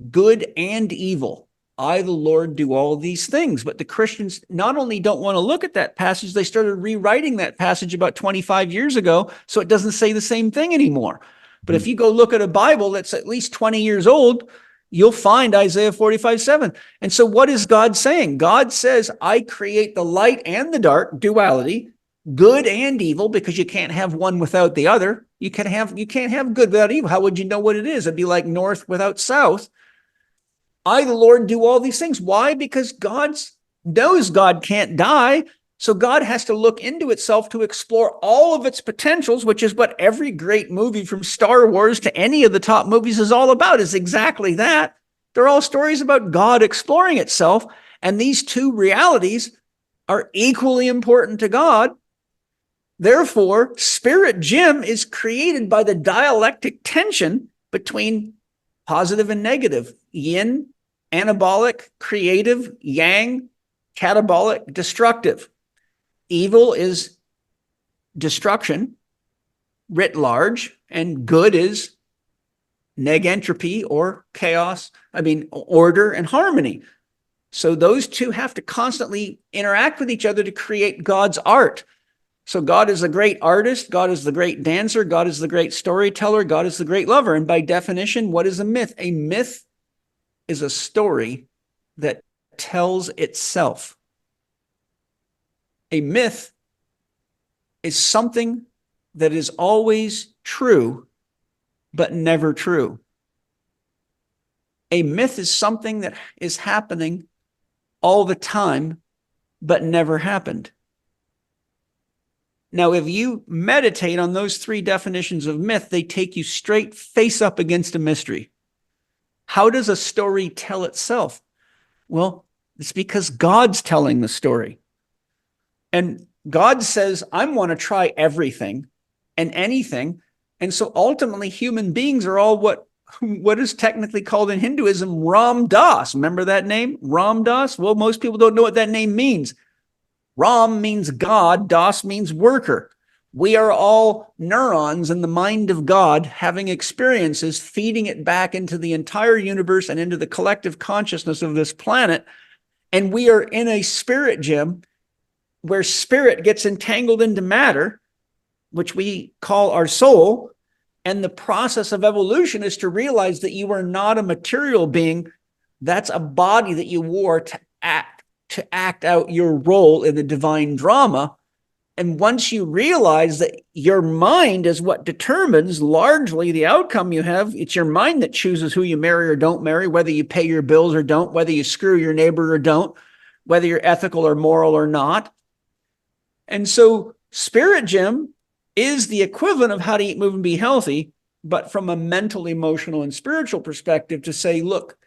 good and evil. I, the Lord, do all these things. But the Christians not only don't want to look at that passage, they started rewriting that passage about 25 years ago, so it doesn't say the same thing anymore. But if you go look at a Bible that's at least 20 years old, you'll find Isaiah 45:7. And so what is God saying? God says, I create the light and the dark, duality, good and evil, because you can't have one without the other. You can't have good without evil. How would you know what it is? It'd be like north without south. I, the Lord, do all these things. Why? Because God knows God can't die. So God has to look into itself to explore all of its potentials, which is what every great movie from Star Wars to any of the top movies is all about, is exactly that. They're all stories about God exploring itself. And these two realities are equally important to God. Therefore, Spirit Gym is created by the dialectic tension between positive and negative, yin, anabolic, creative, yang, catabolic, destructive. Evil is destruction, writ large, and good is negentropy or chaos, order and harmony. So those two have to constantly interact with each other to create God's art. So God is the great artist, God is the great dancer, God is the great storyteller, God is the great lover. And by definition, what is a myth? A myth is a story that tells itself. A myth is something that is always true, but never true. A myth is something that is happening all the time, but never happened. Now, if you meditate on those three definitions of myth, they take you straight face up against a mystery. How does a story tell itself? Well, it's because God's telling the story. And God says, I want to try everything and anything. And so ultimately, human beings are all what is technically called in Hinduism, Ram Das. Remember that name? Ram Das? Well, most people don't know what that name means. Ram means God, Das means worker. We are all neurons in the mind of God having experiences, feeding it back into the entire universe and into the collective consciousness of this planet. And we are in a spirit gym where spirit gets entangled into matter, which we call our soul. And the process of evolution is to realize that you are not a material being. That's a body that you wore to act out your role in the divine drama. And once you realize that your mind is what determines largely the outcome you have, it's your mind that chooses who you marry or don't marry, whether you pay your bills or don't, whether you screw your neighbor or don't, whether you're ethical or moral or not. And so Spirit Gym is the equivalent of How to Eat, Move, and Be Healthy, but from a mental, emotional, and spiritual perspective to say, look,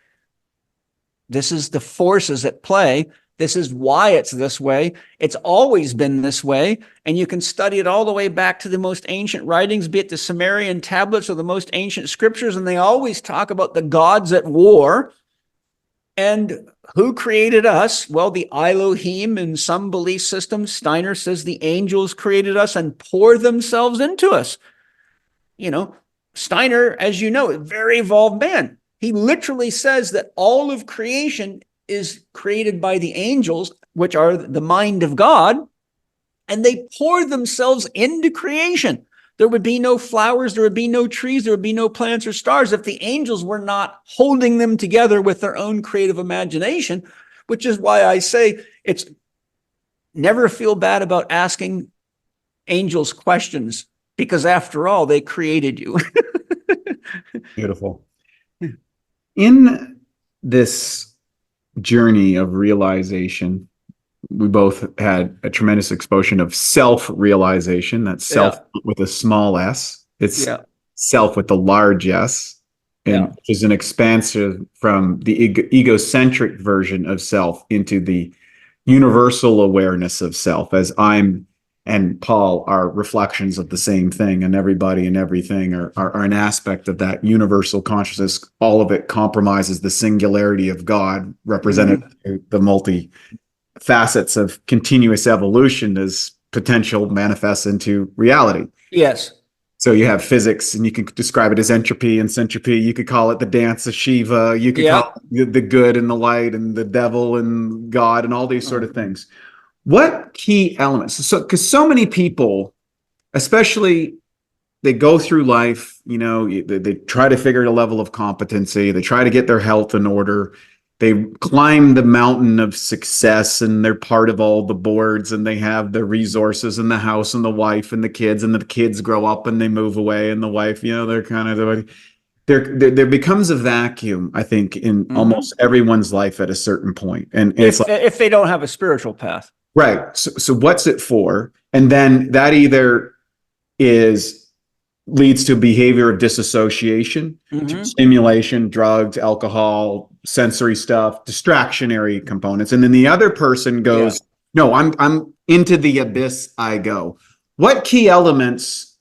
this is the forces at play. This is why it's this way. It's always been this way. And you can study it all the way back to the most ancient writings, be it the Sumerian tablets or the most ancient scriptures. And they always talk about the gods at war. And who created us? Well, the Elohim in some belief systems. Steiner says the angels created us and poured themselves into us. You know, Steiner, as you know, a very evolved man. He literally says that all of creation is created by the angels, which are the mind of God, and they pour themselves into creation. There would be no flowers, there would be no trees, there would be no plants or stars if the angels were not holding them together with their own creative imagination, which is why I say it's never feel bad about asking angels questions, because after all, they created you. Beautiful. In this journey of realization, we both had a tremendous exposure of self-realization. That's self with a small s. It's self with the large S, and which is an expansion from the egocentric version of self into the universal awareness of self, as I'm and Paul are reflections of the same thing, and everybody and everything are an aspect of that universal consciousness. All of it compromises the singularity of God, represented through the multi facets of continuous evolution as potential manifests into reality. Yes. So you have physics, and you can describe it as entropy and syntropy. You could call it the dance of Shiva. You could call it the good and the light and the devil and God and all these sort of things. What key elements? So, because so many people, especially, they go through life, you know, they try to figure out a level of competency. They try to get their health in order. They climb the mountain of success, and they're part of all the boards, and they have the resources and the house and the wife and the kids grow up and they move away, and the wife, you know, they're kind of there becomes a vacuum, I think, in almost everyone's life at a certain point. And it's like, if they don't have a spiritual path. Right. So what's it for? And then that either leads to behavior of disassociation, to stimulation, drugs, alcohol, sensory stuff, distractionary components. And then the other person goes, no, I'm into the abyss I go. What key elements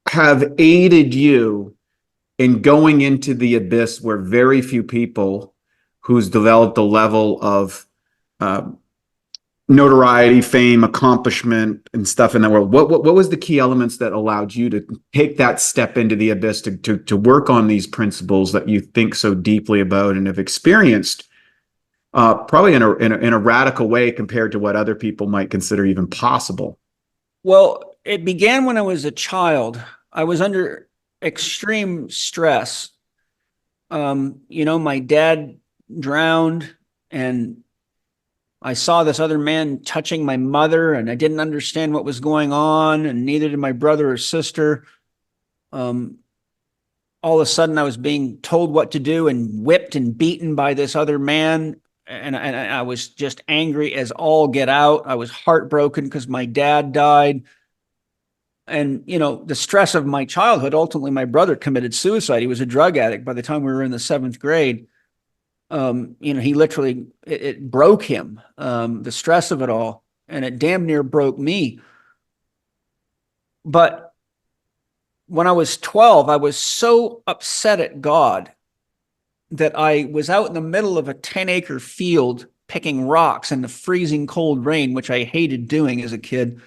have aided you in going into the abyss where very few people who's developed a level of notoriety, fame, accomplishment, and stuff in that world? What was the key elements that allowed you to take that step into the abyss to work on these principles that you think so deeply about and have experienced, probably in a radical way compared to what other people might consider even possible? Well, it began when I was a child. I was under extreme stress. You know, my dad drowned, and I saw this other man touching my mother, and I didn't understand what was going on, and neither did my brother or sister. All of a sudden, I was being told what to do and whipped and beaten by this other man. And I was just angry as all get out. I was heartbroken because my dad died. And, you know, the stress of my childhood, ultimately, my brother committed suicide. He was a drug addict by the time we were in the 7th grade. You know, he literally, it broke him, the stress of it all, and it damn near broke me. But when I was 12, I was so upset at God that I was out in the middle of a 10-acre field picking rocks in the freezing cold rain, which I hated doing as a kid.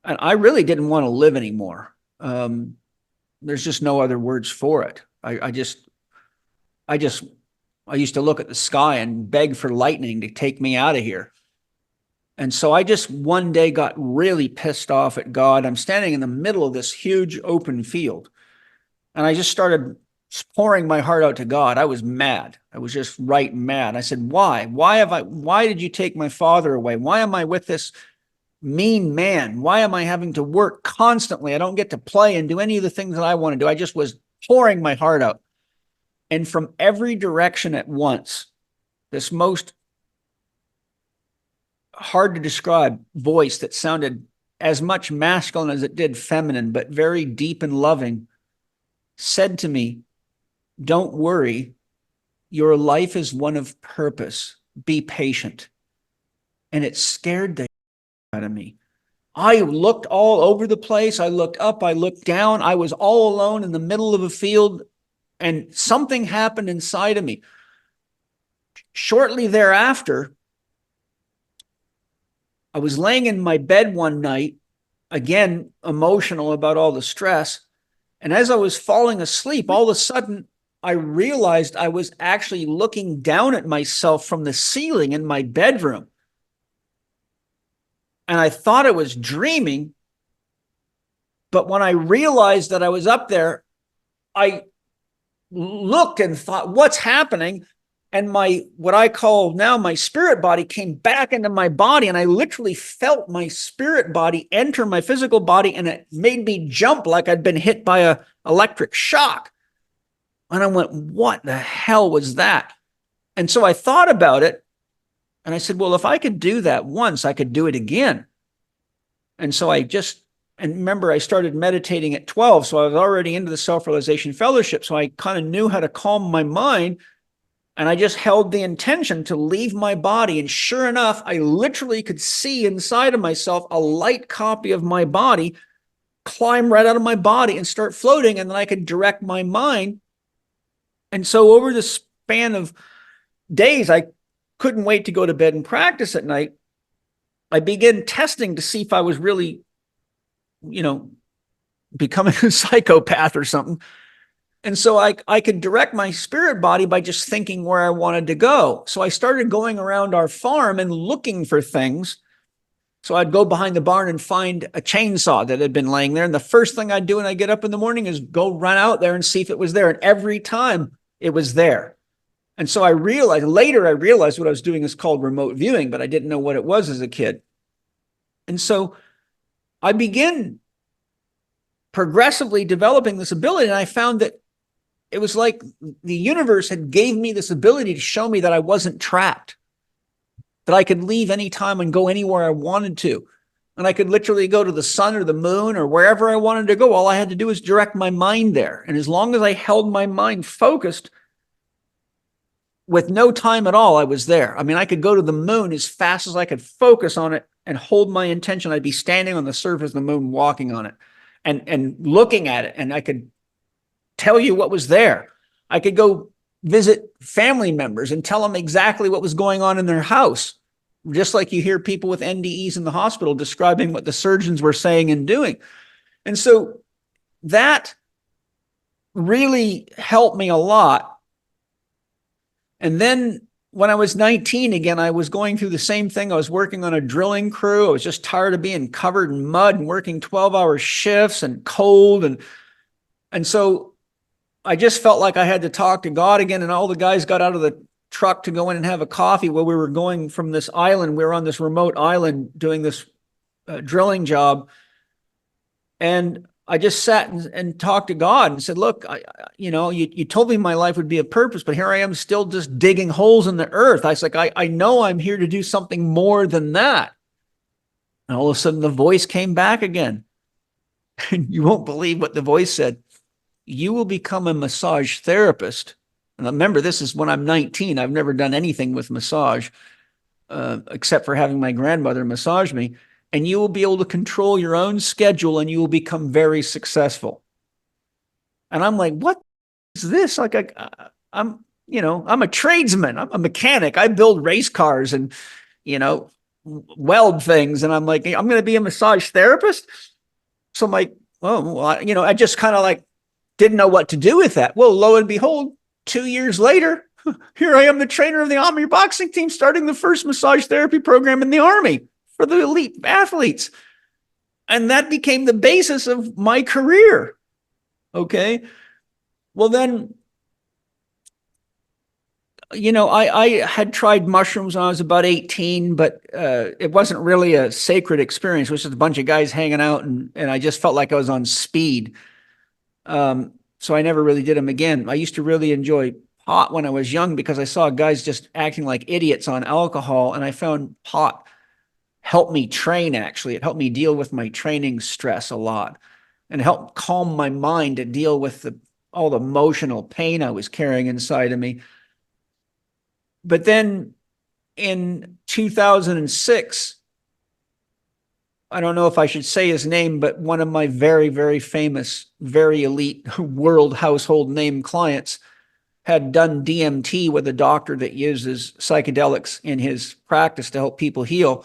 And I really didn't want to live anymore. There's just no other words for it. I used to look at the sky and beg for lightning to take me out of here. And so I just one day got really pissed off at God. I'm standing in the middle of this huge open field, and I just started pouring my heart out to God. I was mad. I was just right mad. I said, why? Why did you take my father away? Why am I with this mean man? Why am I having to work constantly? I don't get to play and do any of the things that I want to do. I just was pouring my heart out. And from every direction at once, this most hard to describe voice that sounded as much masculine as it did feminine, but very deep and loving, said to me, "Don't worry. Your life is one of purpose. Be patient." And it scared the out of me. I looked all over the place. I looked up, I looked down. I was all alone in the middle of a field, and something happened inside of me. Shortly thereafter, I was laying in my bed one night, again, emotional about all the stress. And as I was falling asleep, all of a sudden, I realized I was actually looking down at myself from the ceiling in my bedroom. And I thought I was dreaming. But when I realized that I was up there, I looked and thought, what's happening? And what I call now my spirit body came back into my body, and I literally felt my spirit body enter my physical body, and it made me jump like I'd been hit by an electric shock. And I went, what the hell was that? And so I thought about it, and I said, well, if I could do that once, I could do it again. And so and remember, I started meditating at 12, so I was already into the Self-Realization Fellowship, so I kind of knew how to calm my mind. And I just held the intention to leave my body. And sure enough, I literally could see inside of myself a light copy of my body climb right out of my body and start floating. And then I could direct my mind. And so over the span of days, I couldn't wait to go to bed and practice at night. I began testing to see if I was really, becoming a psychopath or something. And so I could direct my spirit body by just thinking where I wanted to go. So I started going around our farm and looking for things. So I'd go behind the barn and find a chainsaw that had been laying there. And the first thing I'd do when I get up in the morning is go run out there and see if it was there. And every time it was there. And so later I realized what I was doing is called remote viewing, but I didn't know what it was as a kid. And so I began progressively developing this ability. And I found that it was like the universe had gave me this ability to show me that I wasn't trapped, that I could leave anytime and go anywhere I wanted to. And I could literally go to the sun or the moon or wherever I wanted to go. All I had to do was direct my mind there. And as long as I held my mind focused with no time at all, I was there. I mean, I could go to the moon as fast as I could focus on it and hold my intention. I'd be standing on the surface of the moon, walking on it and looking at it. And I could tell you what was there. I could go visit family members and tell them exactly what was going on in their house. Just like you hear people with NDEs in the hospital describing what the surgeons were saying and doing. And so that really helped me a lot. And then when I was 19, again, I was going through the same thing. I was working on a drilling crew. I was just tired of being covered in mud and working 12-hour shifts and cold. And so I just felt like I had to talk to God again. And all the guys got out of the truck to go in and have a coffee while we were going from this island. We were on this remote island doing this drilling job. And I just sat and talked to God and said, look, you told me my life would be a purpose, but here I am still just digging holes in the earth. I was like, I know I'm here to do something more than that. And all of a sudden the voice came back again. And you won't believe what the voice said. You will become a massage therapist. And remember, this is when I'm 19. I've never done anything with massage, except for having my grandmother massage me. And you will be able to control your own schedule and you will become very successful. And I'm like, what is this? Like, I'm a tradesman. I'm a mechanic. I build race cars and, weld things. And I'm like, I'm going to be a massage therapist. So I'm like, oh, well, I just kind of like didn't know what to do with that. Well, lo and behold, 2 years later, here I am, the trainer of the Army boxing team, starting the first massage therapy program in the Army for the elite athletes. And that became the basis of my career. Okay. Well, then, I had tried mushrooms when I was about 18, but it wasn't really a sacred experience. It was just a bunch of guys hanging out, and I just felt like I was on speed. So I never really did them again. I used to really enjoy pot when I was young because I saw guys just acting like idiots on alcohol, and I found pot helped me train, actually. It helped me deal with my training stress a lot and helped calm my mind to deal with all the emotional pain I was carrying inside of me. But then in 2006, I don't know if I should say his name, but one of my very, very famous, very elite world household name clients had done DMT with a doctor that uses psychedelics in his practice to help people heal.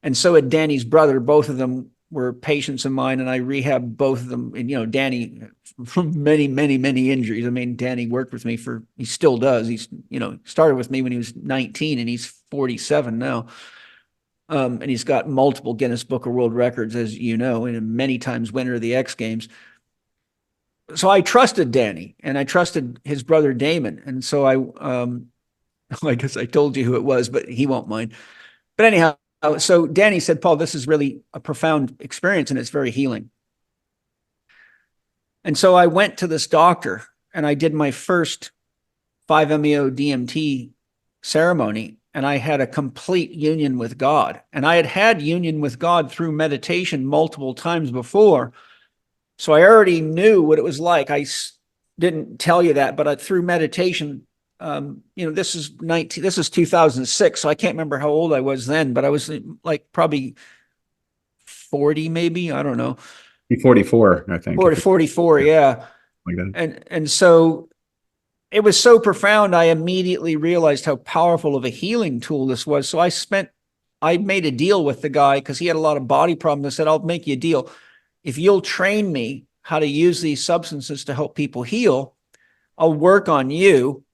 And so had Danny's brother. Both of them were patients of mine, and I rehabbed both of them. And, Danny, from many, many, many injuries. I mean, Danny worked with me he still does. He's, started with me when he was 19 and he's 47 now. And he's got multiple Guinness Book of World Records, as you know, and many times winner of the X Games. So I trusted Danny and I trusted his brother Damon. And so I guess I told you who it was, but he won't mind. But anyhow, so Danny said, Paul, this is really a profound experience and it's very healing. And so I went to this doctor and I did my first 5-MeO DMT ceremony, and I had a complete union with God. And I had union with God through meditation multiple times before. So I already knew what it was like. I didn't tell you that, but through meditation, this is 2006. So I can't remember how old I was then, but I was like probably 40, maybe. I don't know. 44, I think. 44. Yeah. Like that. And so it was so profound. I immediately realized how powerful of a healing tool this was. So I made a deal with the guy because he had a lot of body problems. I said, I'll make you a deal. If you'll train me how to use these substances to help people heal, I'll work on you.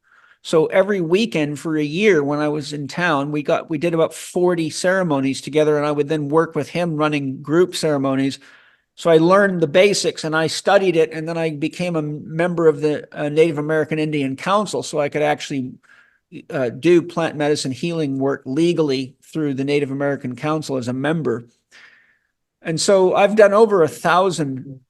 So every weekend for a year when I was in town, we did about 40 ceremonies together, and I would then work with him running group ceremonies. So I learned the basics and I studied it, and then I became a member of the Native American Indian Council, so I could actually do plant medicine healing work legally through the Native American Council as a member. And so I've done over 1,000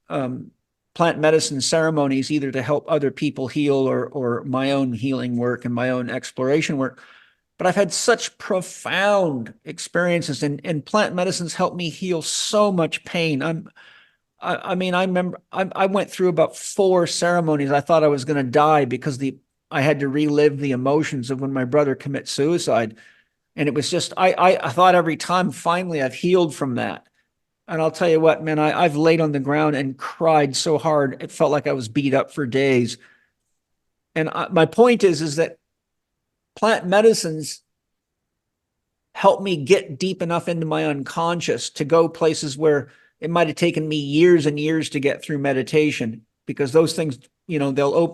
plant medicine ceremonies, either to help other people heal or my own healing work and my own exploration work. But I've had such profound experiences, and plant medicines helped me heal so much pain. I remember I went through about 4 ceremonies. I thought I was going to die because I had to relive the emotions of when my brother commits suicide. And it was just, I thought every time, finally, I've healed from that. And I'll tell you what, man, I've laid on the ground and cried so hard. It felt like I was beat up for days. And my point is that plant medicines help me get deep enough into my unconscious to go places where it might have taken me years and years to get through meditation, because those things, they'll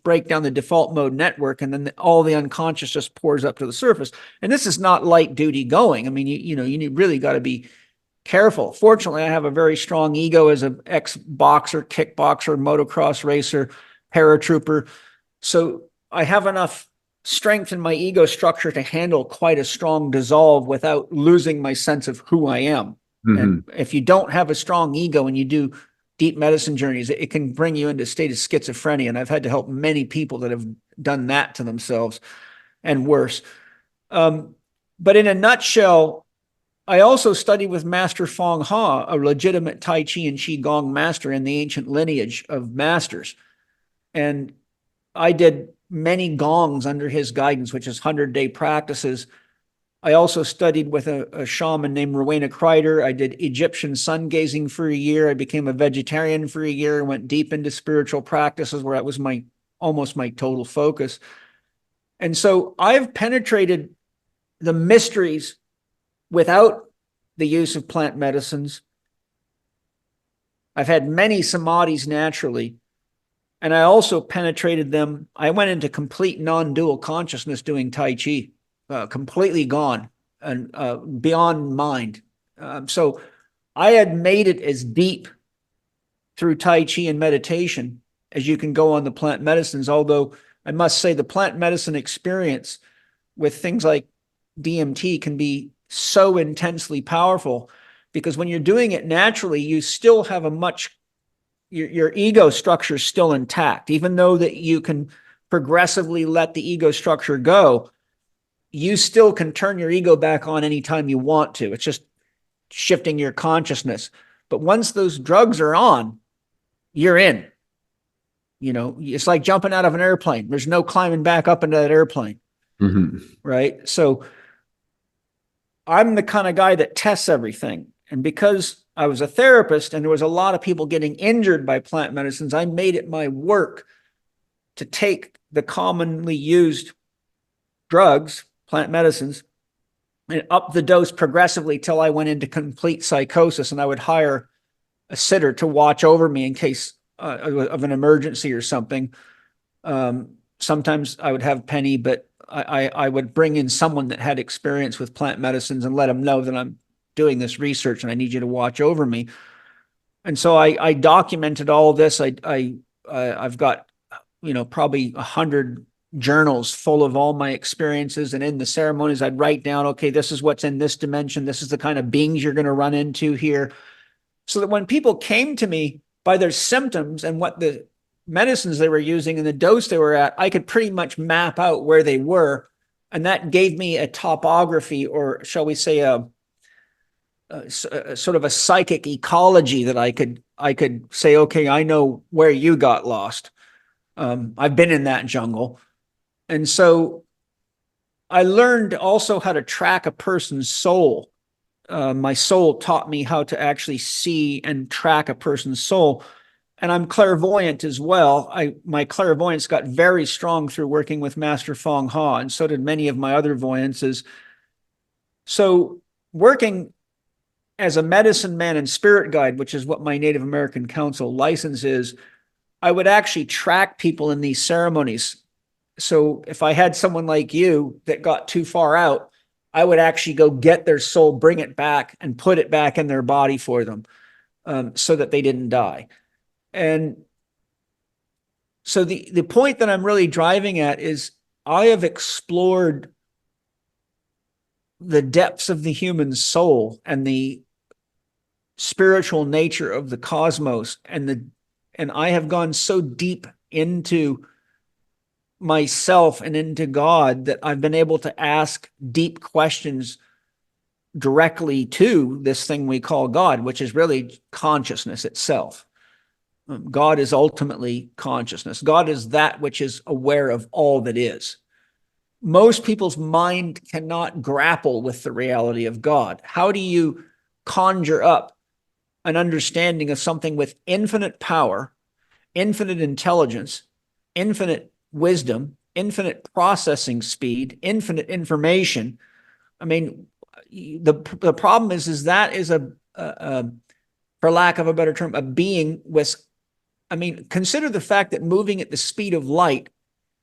break down the default mode network, and then all the unconscious just pours up to the surface. And this is not light duty going. I mean, you really got to be careful. Fortunately, I have a very strong ego as an ex-boxer, kickboxer, motocross racer, paratrooper. So I have enough strengthened my ego structure to handle quite a strong dissolve without losing my sense of who I am. And if you don't have a strong ego and you do deep medicine journeys, it can bring you into a state of schizophrenia. And I've had to help many people that have done that to themselves and worse. But in a nutshell, I also studied with Master Fong Ha, a legitimate Tai Chi and Qigong master in the ancient lineage of masters. And I did many gongs under his guidance, which is 100-day practices. I also studied with a shaman named Rowena Kreider. I did Egyptian sun gazing for a year. I became a vegetarian for a year and went deep into spiritual practices where that was almost my total focus. And so I've penetrated the mysteries without the use of plant medicines. I've had many samadhis naturally. And I also penetrated them. I went into complete non-dual consciousness doing Tai Chi, completely gone and beyond mind. So I had made it as deep through Tai Chi and meditation as you can go on the plant medicines. Although I must say the plant medicine experience with things like DMT can be so intensely powerful because when you're doing it naturally, you still have your ego structure is still intact. Even though that you can progressively let the ego structure go, you still can turn your ego back on anytime you want to. It's just shifting your consciousness. But once those drugs are on, you're in. You know, it's like jumping out of an airplane. There's no climbing back up into that airplane. Right? So I'm the kind of guy that tests everything. And because I was a therapist and there was a lot of people getting injured by plant medicines, I made it my work to take the commonly used drugs, plant medicines, and up the dose progressively till I went into complete psychosis. And I would hire a sitter to watch over me in case of an emergency or something. Sometimes I would have Penny, but I would bring in someone that had experience with plant medicines and let them know that I'm doing this research and I need you to watch over me. And so I documented all of this. I've got, probably 100 journals full of all my experiences. And in the ceremonies, I'd write down, okay, this is what's in this dimension. This is the kind of beings you're going to run into here. So that when people came to me by their symptoms and what the medicines they were using and the dose they were at, I could pretty much map out where they were. And that gave me a topography, or shall we say a sort of a psychic ecology that I could say, okay, I know where you got lost. I've been in that jungle. And so I learned also how to track a person's soul. My soul taught me how to actually see and track a person's soul. And I'm clairvoyant as well. My clairvoyance got very strong through working with Master Fong Ha, and so did many of my other voyances. So working as a medicine man and spirit guide, which is what my Native American Council license is, I would actually track people in these ceremonies. So if I had someone like you that got too far out, I would actually go get their soul, bring it back, and put it back in their body for them so that they didn't die. And so the point that I'm really driving at is I have explored the depths of the human soul and the spiritual nature of the cosmos, and I have gone so deep into myself and into God that I've been able to ask deep questions directly to this thing we call God, which is really consciousness itself. God is ultimately consciousness. God is that which is aware of all that is. Most people's mind cannot grapple with the reality of God. How do you conjure up an understanding of something with infinite power, infinite intelligence, infinite wisdom, infinite processing speed, infinite information? I mean, the problem is that is for lack of a better term, a being with, consider the fact that moving at the speed of light,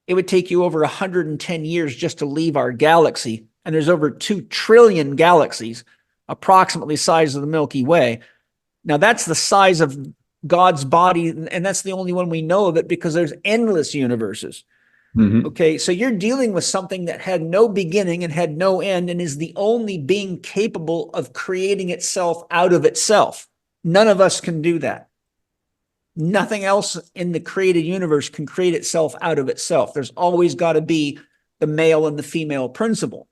it would take you over 110 years just to leave our galaxy. And there's over 2 trillion galaxies, approximately the size of the Milky Way. Now that's the size of God's body. And that's the only one we know of it because there's endless universes. Mhm. Okay, so you're dealing with something that had no beginning and had no end and is the only being capable of creating itself out of itself. None of us can do that. Nothing else in the created universe can create itself out of itself. There's always got to be the male and the female principle.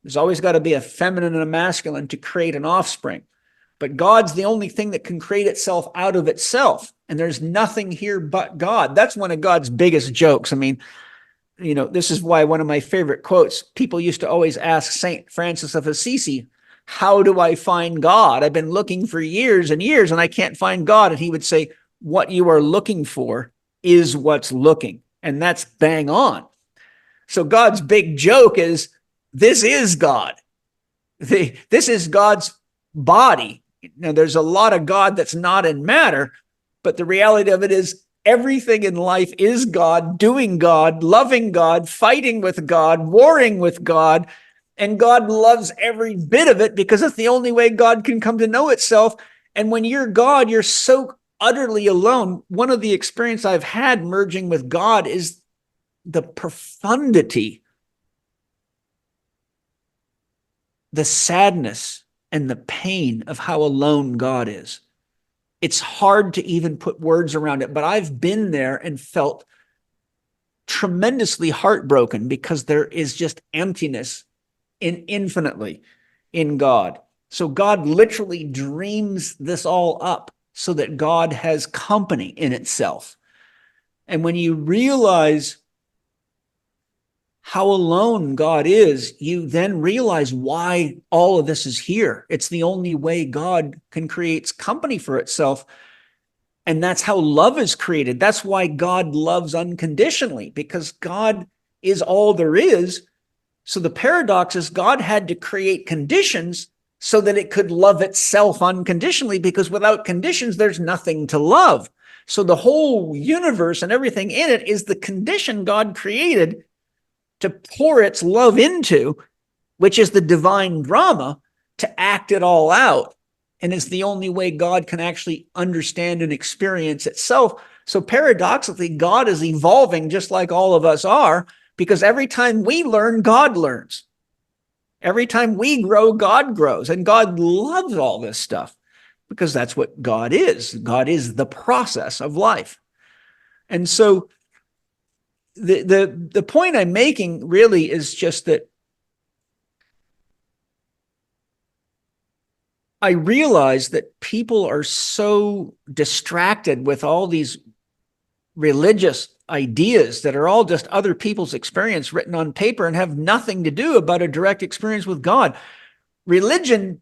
There's always got to be a feminine and a masculine to create an offspring. But God's the only thing that can create itself out of itself. And there's nothing here but God. That's one of God's biggest jokes. I mean, you know, this is why one of my favorite quotes, people used to always ask St. Francis of Assisi, how do I find God? I've been looking for years and years and I can't find God. And he would say, what you are looking for is what's looking. And that's bang on. So God's big joke is, this is God. This is God's body. Now, there's a lot of God that's not in matter, but the reality of it is everything in life is God, doing God, loving God, fighting with God, warring with God, and God loves every bit of it because it's the only way God can come to know itself. And when you're God, you're so utterly alone. One of the experiences I've had merging with God is the profundity, the sadness, and the pain of how alone God is. It's hard to even put words around it, but I've been there and felt tremendously heartbroken because there is just emptiness infinitely in God. So God literally dreams this all up so that God has company in itself. And when you realize how alone God is, you then realize why all of this is here. It's the only way God can create company for itself. And that's how love is created. That's why God loves unconditionally, because God is all there is. So the paradox is God had to create conditions so that it could love itself unconditionally, because without conditions, there's nothing to love. So the whole universe and everything in it is the condition God created to pour its love into, which is the divine drama, to act it all out. And it's the only way God can actually understand and experience itself. So paradoxically, God is evolving just like all of us are, because every time we learn, God learns. Every time we grow, God grows. And God loves all this stuff because that's what God is. God is the process of life. And so the point I'm making really is just that I realize that people are so distracted with all these religious ideas that are all just other people's experience written on paper and have nothing to do about a direct experience with God. Religion,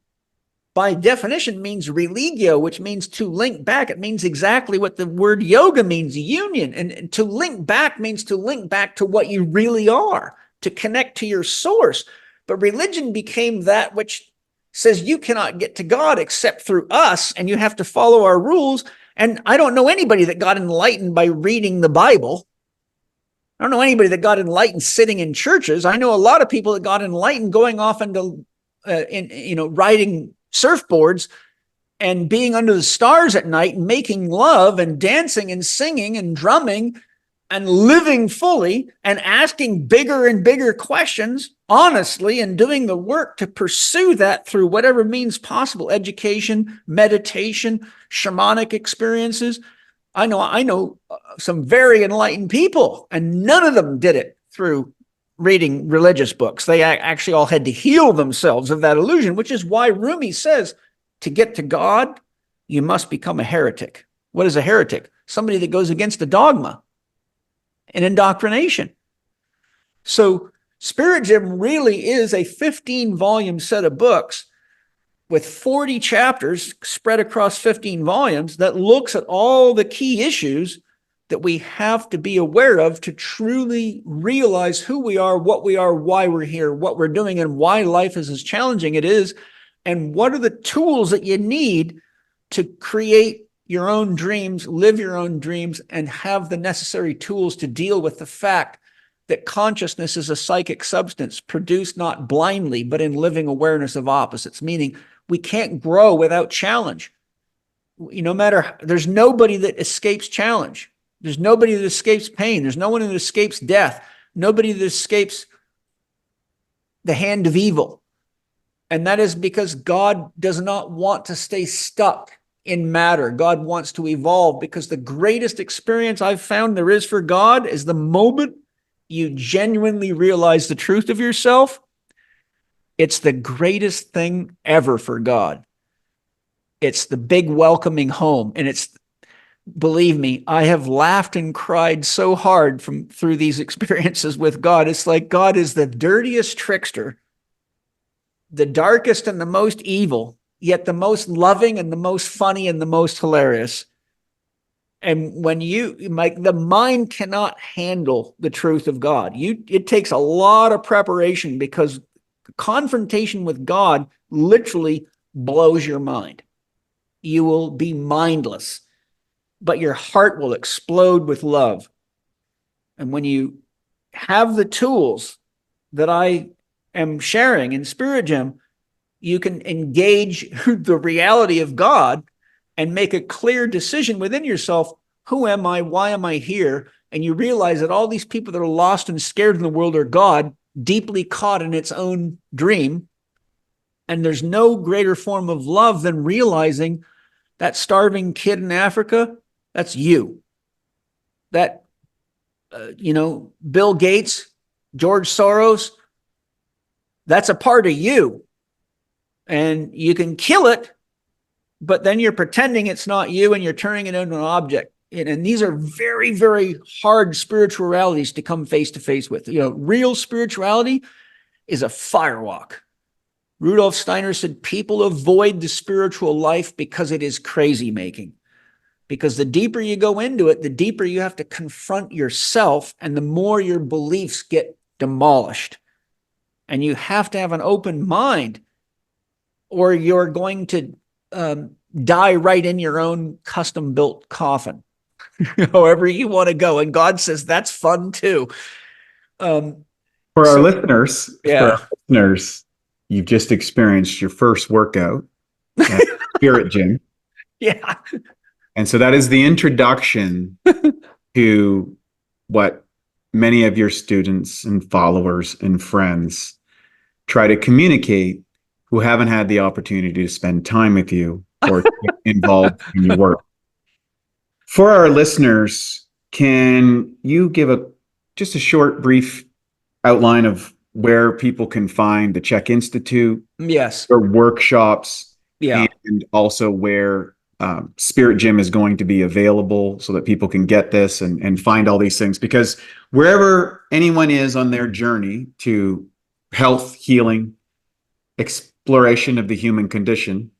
by definition, means religio, which means to link back. It means exactly what the word yoga means, union. And to link back means to link back to what you really are, to connect to your source. But religion became that which says you cannot get to God except through us, and you have to follow our rules. And I don't know anybody that got enlightened by reading the Bible. I don't know anybody that got enlightened sitting in churches. I know a lot of people that got enlightened going off into, riding surfboards and being under the stars at night and making love and dancing and singing and drumming and living fully and asking bigger and bigger questions honestly and doing the work to pursue that through whatever means possible, education, meditation, shamanic experiences. I know some very enlightened people, and none of them did it through reading religious books. They actually all had to heal themselves of that illusion, which is why Rumi says to get to God, you must become a heretic. What is a heretic? Somebody that goes against the dogma and indoctrination. So Spiritism really is a 15-volume set of books with 40 chapters spread across 15 volumes that looks at all the key issues that we have to be aware of to truly realize who we are, why we're here, what we're doing, and why life is as challenging it is, and what are the tools that you need to create your own dreams, live your own dreams, and have the necessary tools to deal with the fact that consciousness is a psychic substance produced not blindly, but in living awareness of opposites, meaning we can't grow without challenge. No matter, there's nobody that escapes challenge. There's nobody that escapes pain. There's no one that escapes death. Nobody that escapes the hand of evil. And that is because God does not want to stay stuck in matter. God wants to evolve, because the greatest experience I've found there is for God is the moment you genuinely realize the truth of yourself. It's the greatest thing ever for God. It's the big welcoming home. And believe me, I have laughed and cried so hard through these experiences with God. It's like God is the dirtiest trickster, the darkest and the most evil, yet the most loving and the most funny and the most hilarious. And when the mind cannot handle the truth of God. It takes a lot of preparation, because confrontation with God literally blows your mind. You will be mindless, but your heart will explode with love. And when you have the tools that I am sharing in Spirit Gym, you can engage the reality of God and make a clear decision within yourself. Who am I? Why am I here? And you realize that all these people that are lost and scared in the world are God, deeply caught in its own dream. And there's no greater form of love than realizing that starving kid in Africa, that's you. That, Bill Gates, George Soros, that's a part of you. And you can kill it, but then you're pretending it's not you and you're turning it into an object. And these are very, very hard spiritual realities to come face to face with. Real spirituality is a firewalk. Rudolf Steiner said people avoid the spiritual life because it is crazy making. Because the deeper you go into it, the deeper you have to confront yourself, and the more your beliefs get demolished. And you have to have an open mind, or you're going to die right in your own custom-built coffin, however you want to go. And God says that's fun too. For our listeners, you've just experienced your first workout at Spirit Gym. Yeah. And so that is the introduction to what many of your students and followers and friends try to communicate, who haven't had the opportunity to spend time with you or get involved in your work. For our listeners, can you give just a short, brief outline of where people can find the Czech Institute? Yes. Or workshops? Yeah. And also where Spirit Gym is going to be available, so that people can get this and find all these things. Because wherever anyone is on their journey to health, healing, exploration of the human condition,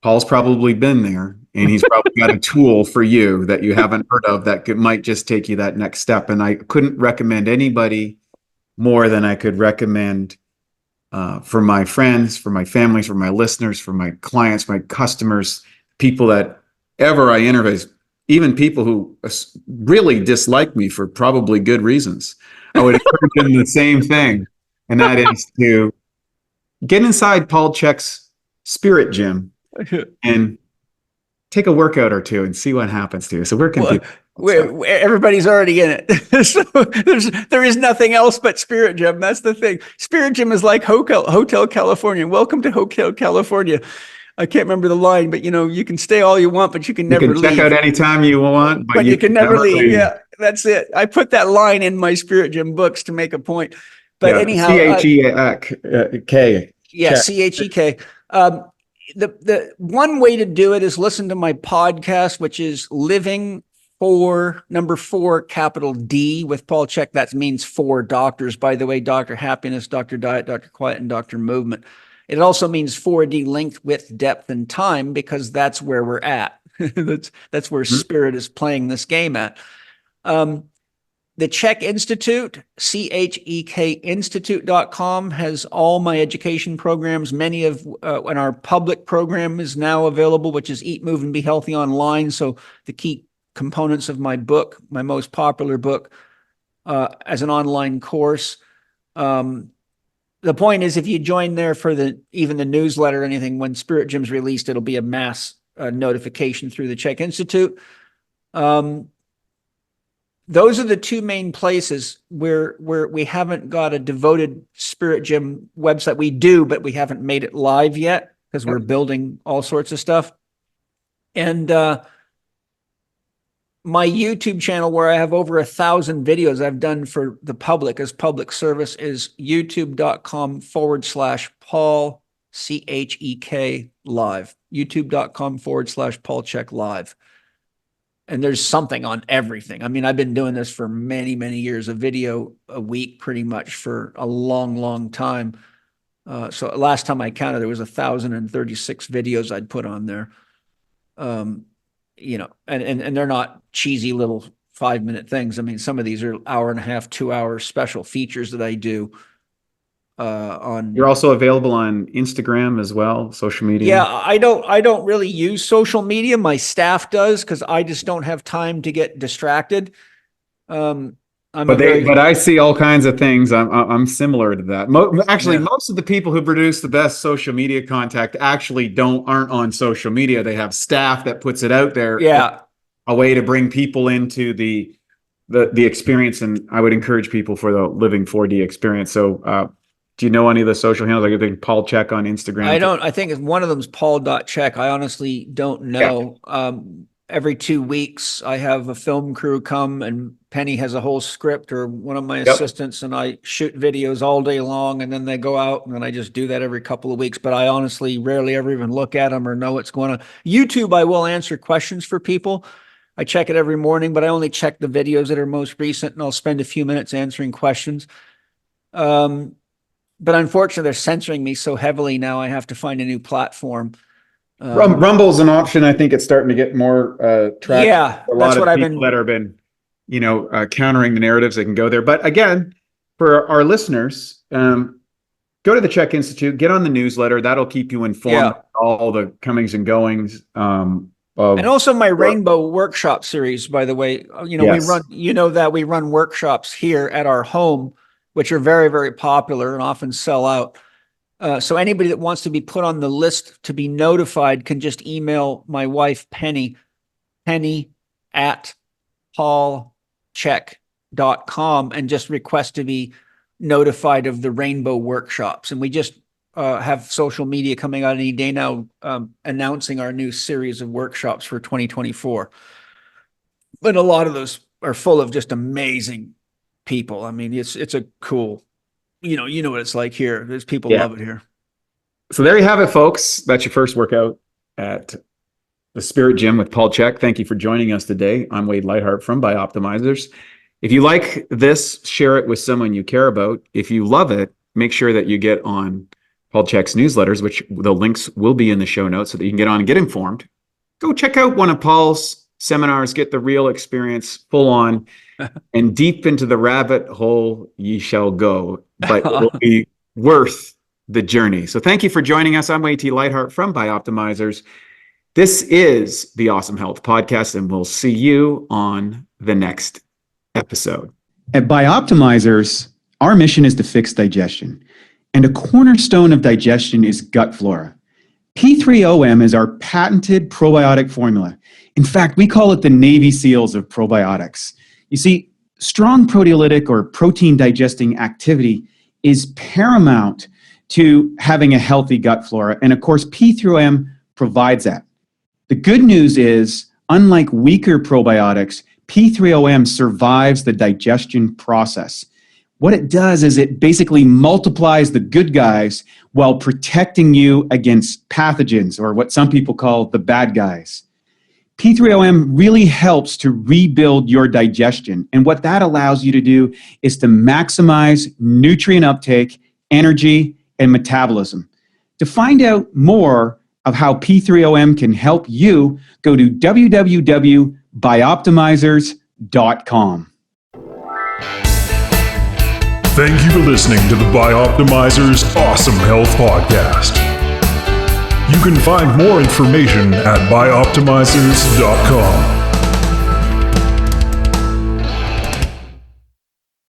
Paul's probably been there, and he's probably got a tool for you that you haven't heard of that might just take you that next step. And I couldn't recommend anybody more than I could recommend for my friends, for my families, for my listeners, for my clients, my customers, people that ever I interview, even people who really dislike me for probably good reasons. I would encourage them the same thing, and that is to get inside Paul Chek's Spirit Gym and take a workout or two and see what happens to you. So where can people? Everybody's already in it. So there is nothing else but Spirit Gym. That's the thing. Spirit Gym is like Hotel California. Welcome to Hotel California. I can't remember the line, but you can stay all you want, but you can never leave. You can check out anytime you want, but you can never leave. Yeah, that's it. I put that line in my Spirit Gym books to make a point. But anyhow, C-H-E-K. Yeah, C-H-E-K. The one way to do it is listen to my podcast, which is Living number 4, capital D, with Paul Chek. That means 4 doctors, by the way: Dr. Happiness, Dr. Diet, Dr. Quiet, and Dr. Movement. It also means 4D, length, width, depth, and time, because that's where we're at. that's where Spirit is playing this game at. The Czech Institute, CHEKinstitute.com, has all my education programs. Many of and our public program is now available, which is Eat, Move, and Be Healthy Online. So the key components of my book, my most popular book, as an online course. The point is, if you join there for even the newsletter or anything, when Spirit Gym's released, it'll be a mass notification through the Czech Institute. those are the two main places where we haven't got a devoted Spirit Gym website. We do, but we haven't made it live yet because we're building all sorts of stuff. And my YouTube channel, where I have over 1,000 videos I've done for the public as public service, is youtube.com/Paul Chek live. youtube.com/Paul Chek live. And there's something on everything. I mean, I've been doing this for many, many years, a video a week pretty much for a long, long time. So last time I counted, there was 1,036 videos I'd put on there. You know, and they're not cheesy little 5-minute things. I mean, some of these are 1.5 hour, 2 hour special features that I do. You're also available on Instagram as well, social media. Yeah, I don't really use social media. My staff does, because I just don't have time to get distracted. But I see all kinds of things. I'm similar to that. Most of the people who produce the best social media content actually aren't on social media. They have staff that puts it out there. Yeah, a way to bring people into the experience. And I would encourage people for the living 4D experience. So, do you know any of the social handles? Like I think Paul Chek on Instagram. I don't. I think one of them is Paul.Chek. I honestly don't know. Yeah. Every 2 weeks, I have a film crew come, and Penny has a whole script, or one of my assistants, and I shoot videos all day long, and then they go out, and then I just do that every couple of weeks. But I honestly rarely ever even look at them or know what's going on. YouTube, I will answer questions for people. I check it every morning, but I only check the videos that are most recent, and I'll spend a few minutes answering questions. But unfortunately, they're censoring me so heavily now. I have to find a new platform. Rumble's an option. I think it's starting to get more traction. Yeah, that's what I've been. That have been, countering the narratives. They can go there. But again, for our listeners, go to the Czech Institute. Get on the newsletter. That'll keep you informed of all the comings and goings. And also my Rainbow Workshop series. By the way, we run. We run workshops here at our home, which are very, very popular and often sell out. So anybody that wants to be put on the list to be notified can just email my wife, Penny at paulchek.com, and just request to be notified of the Rainbow Workshops. And we just have social media coming out any day now, announcing our new series of workshops for 2024. But a lot of those are full of just amazing people. I mean, it's a cool, you know what it's like here. There's people love it here. So there you have it, folks. That's your first workout at the Spirit Gym with Paul Chek. Thank you for joining us today. I'm Wade Lightheart from Bioptimizers. If you like this, share it with someone you care about. If you love it, make sure that you get on Paul Chek's newsletters, which the links will be in the show notes, so that you can get on and get informed. Go check out one of Paul's seminars, get the real experience, full on, and deep into the rabbit hole ye shall go, but it will be worth the journey. So thank you for joining us. I'm Wade Lightheart from Bioptimizers. This is the Awesome Health Podcast, and we'll see you on the next episode. At Bioptimizers, our mission is to fix digestion. And a cornerstone of digestion is gut flora. P3OM is our patented probiotic formula. In fact, we call it the Navy SEALs of probiotics. You see, strong proteolytic or protein digesting activity is paramount to having a healthy gut flora. And of course, P3OM provides that. The good news is, unlike weaker probiotics, P3OM survives the digestion process. What it does is it basically multiplies the good guys while protecting you against pathogens, or what some people call the bad guys. P3OM really helps to rebuild your digestion. And what that allows you to do is to maximize nutrient uptake, energy, and metabolism. To find out more of how P3OM can help you, go to www.bioptimizers.com. Thank you for listening to the Bioptimizers Awesome Health Podcast. You can find more information at bioptimizers.com.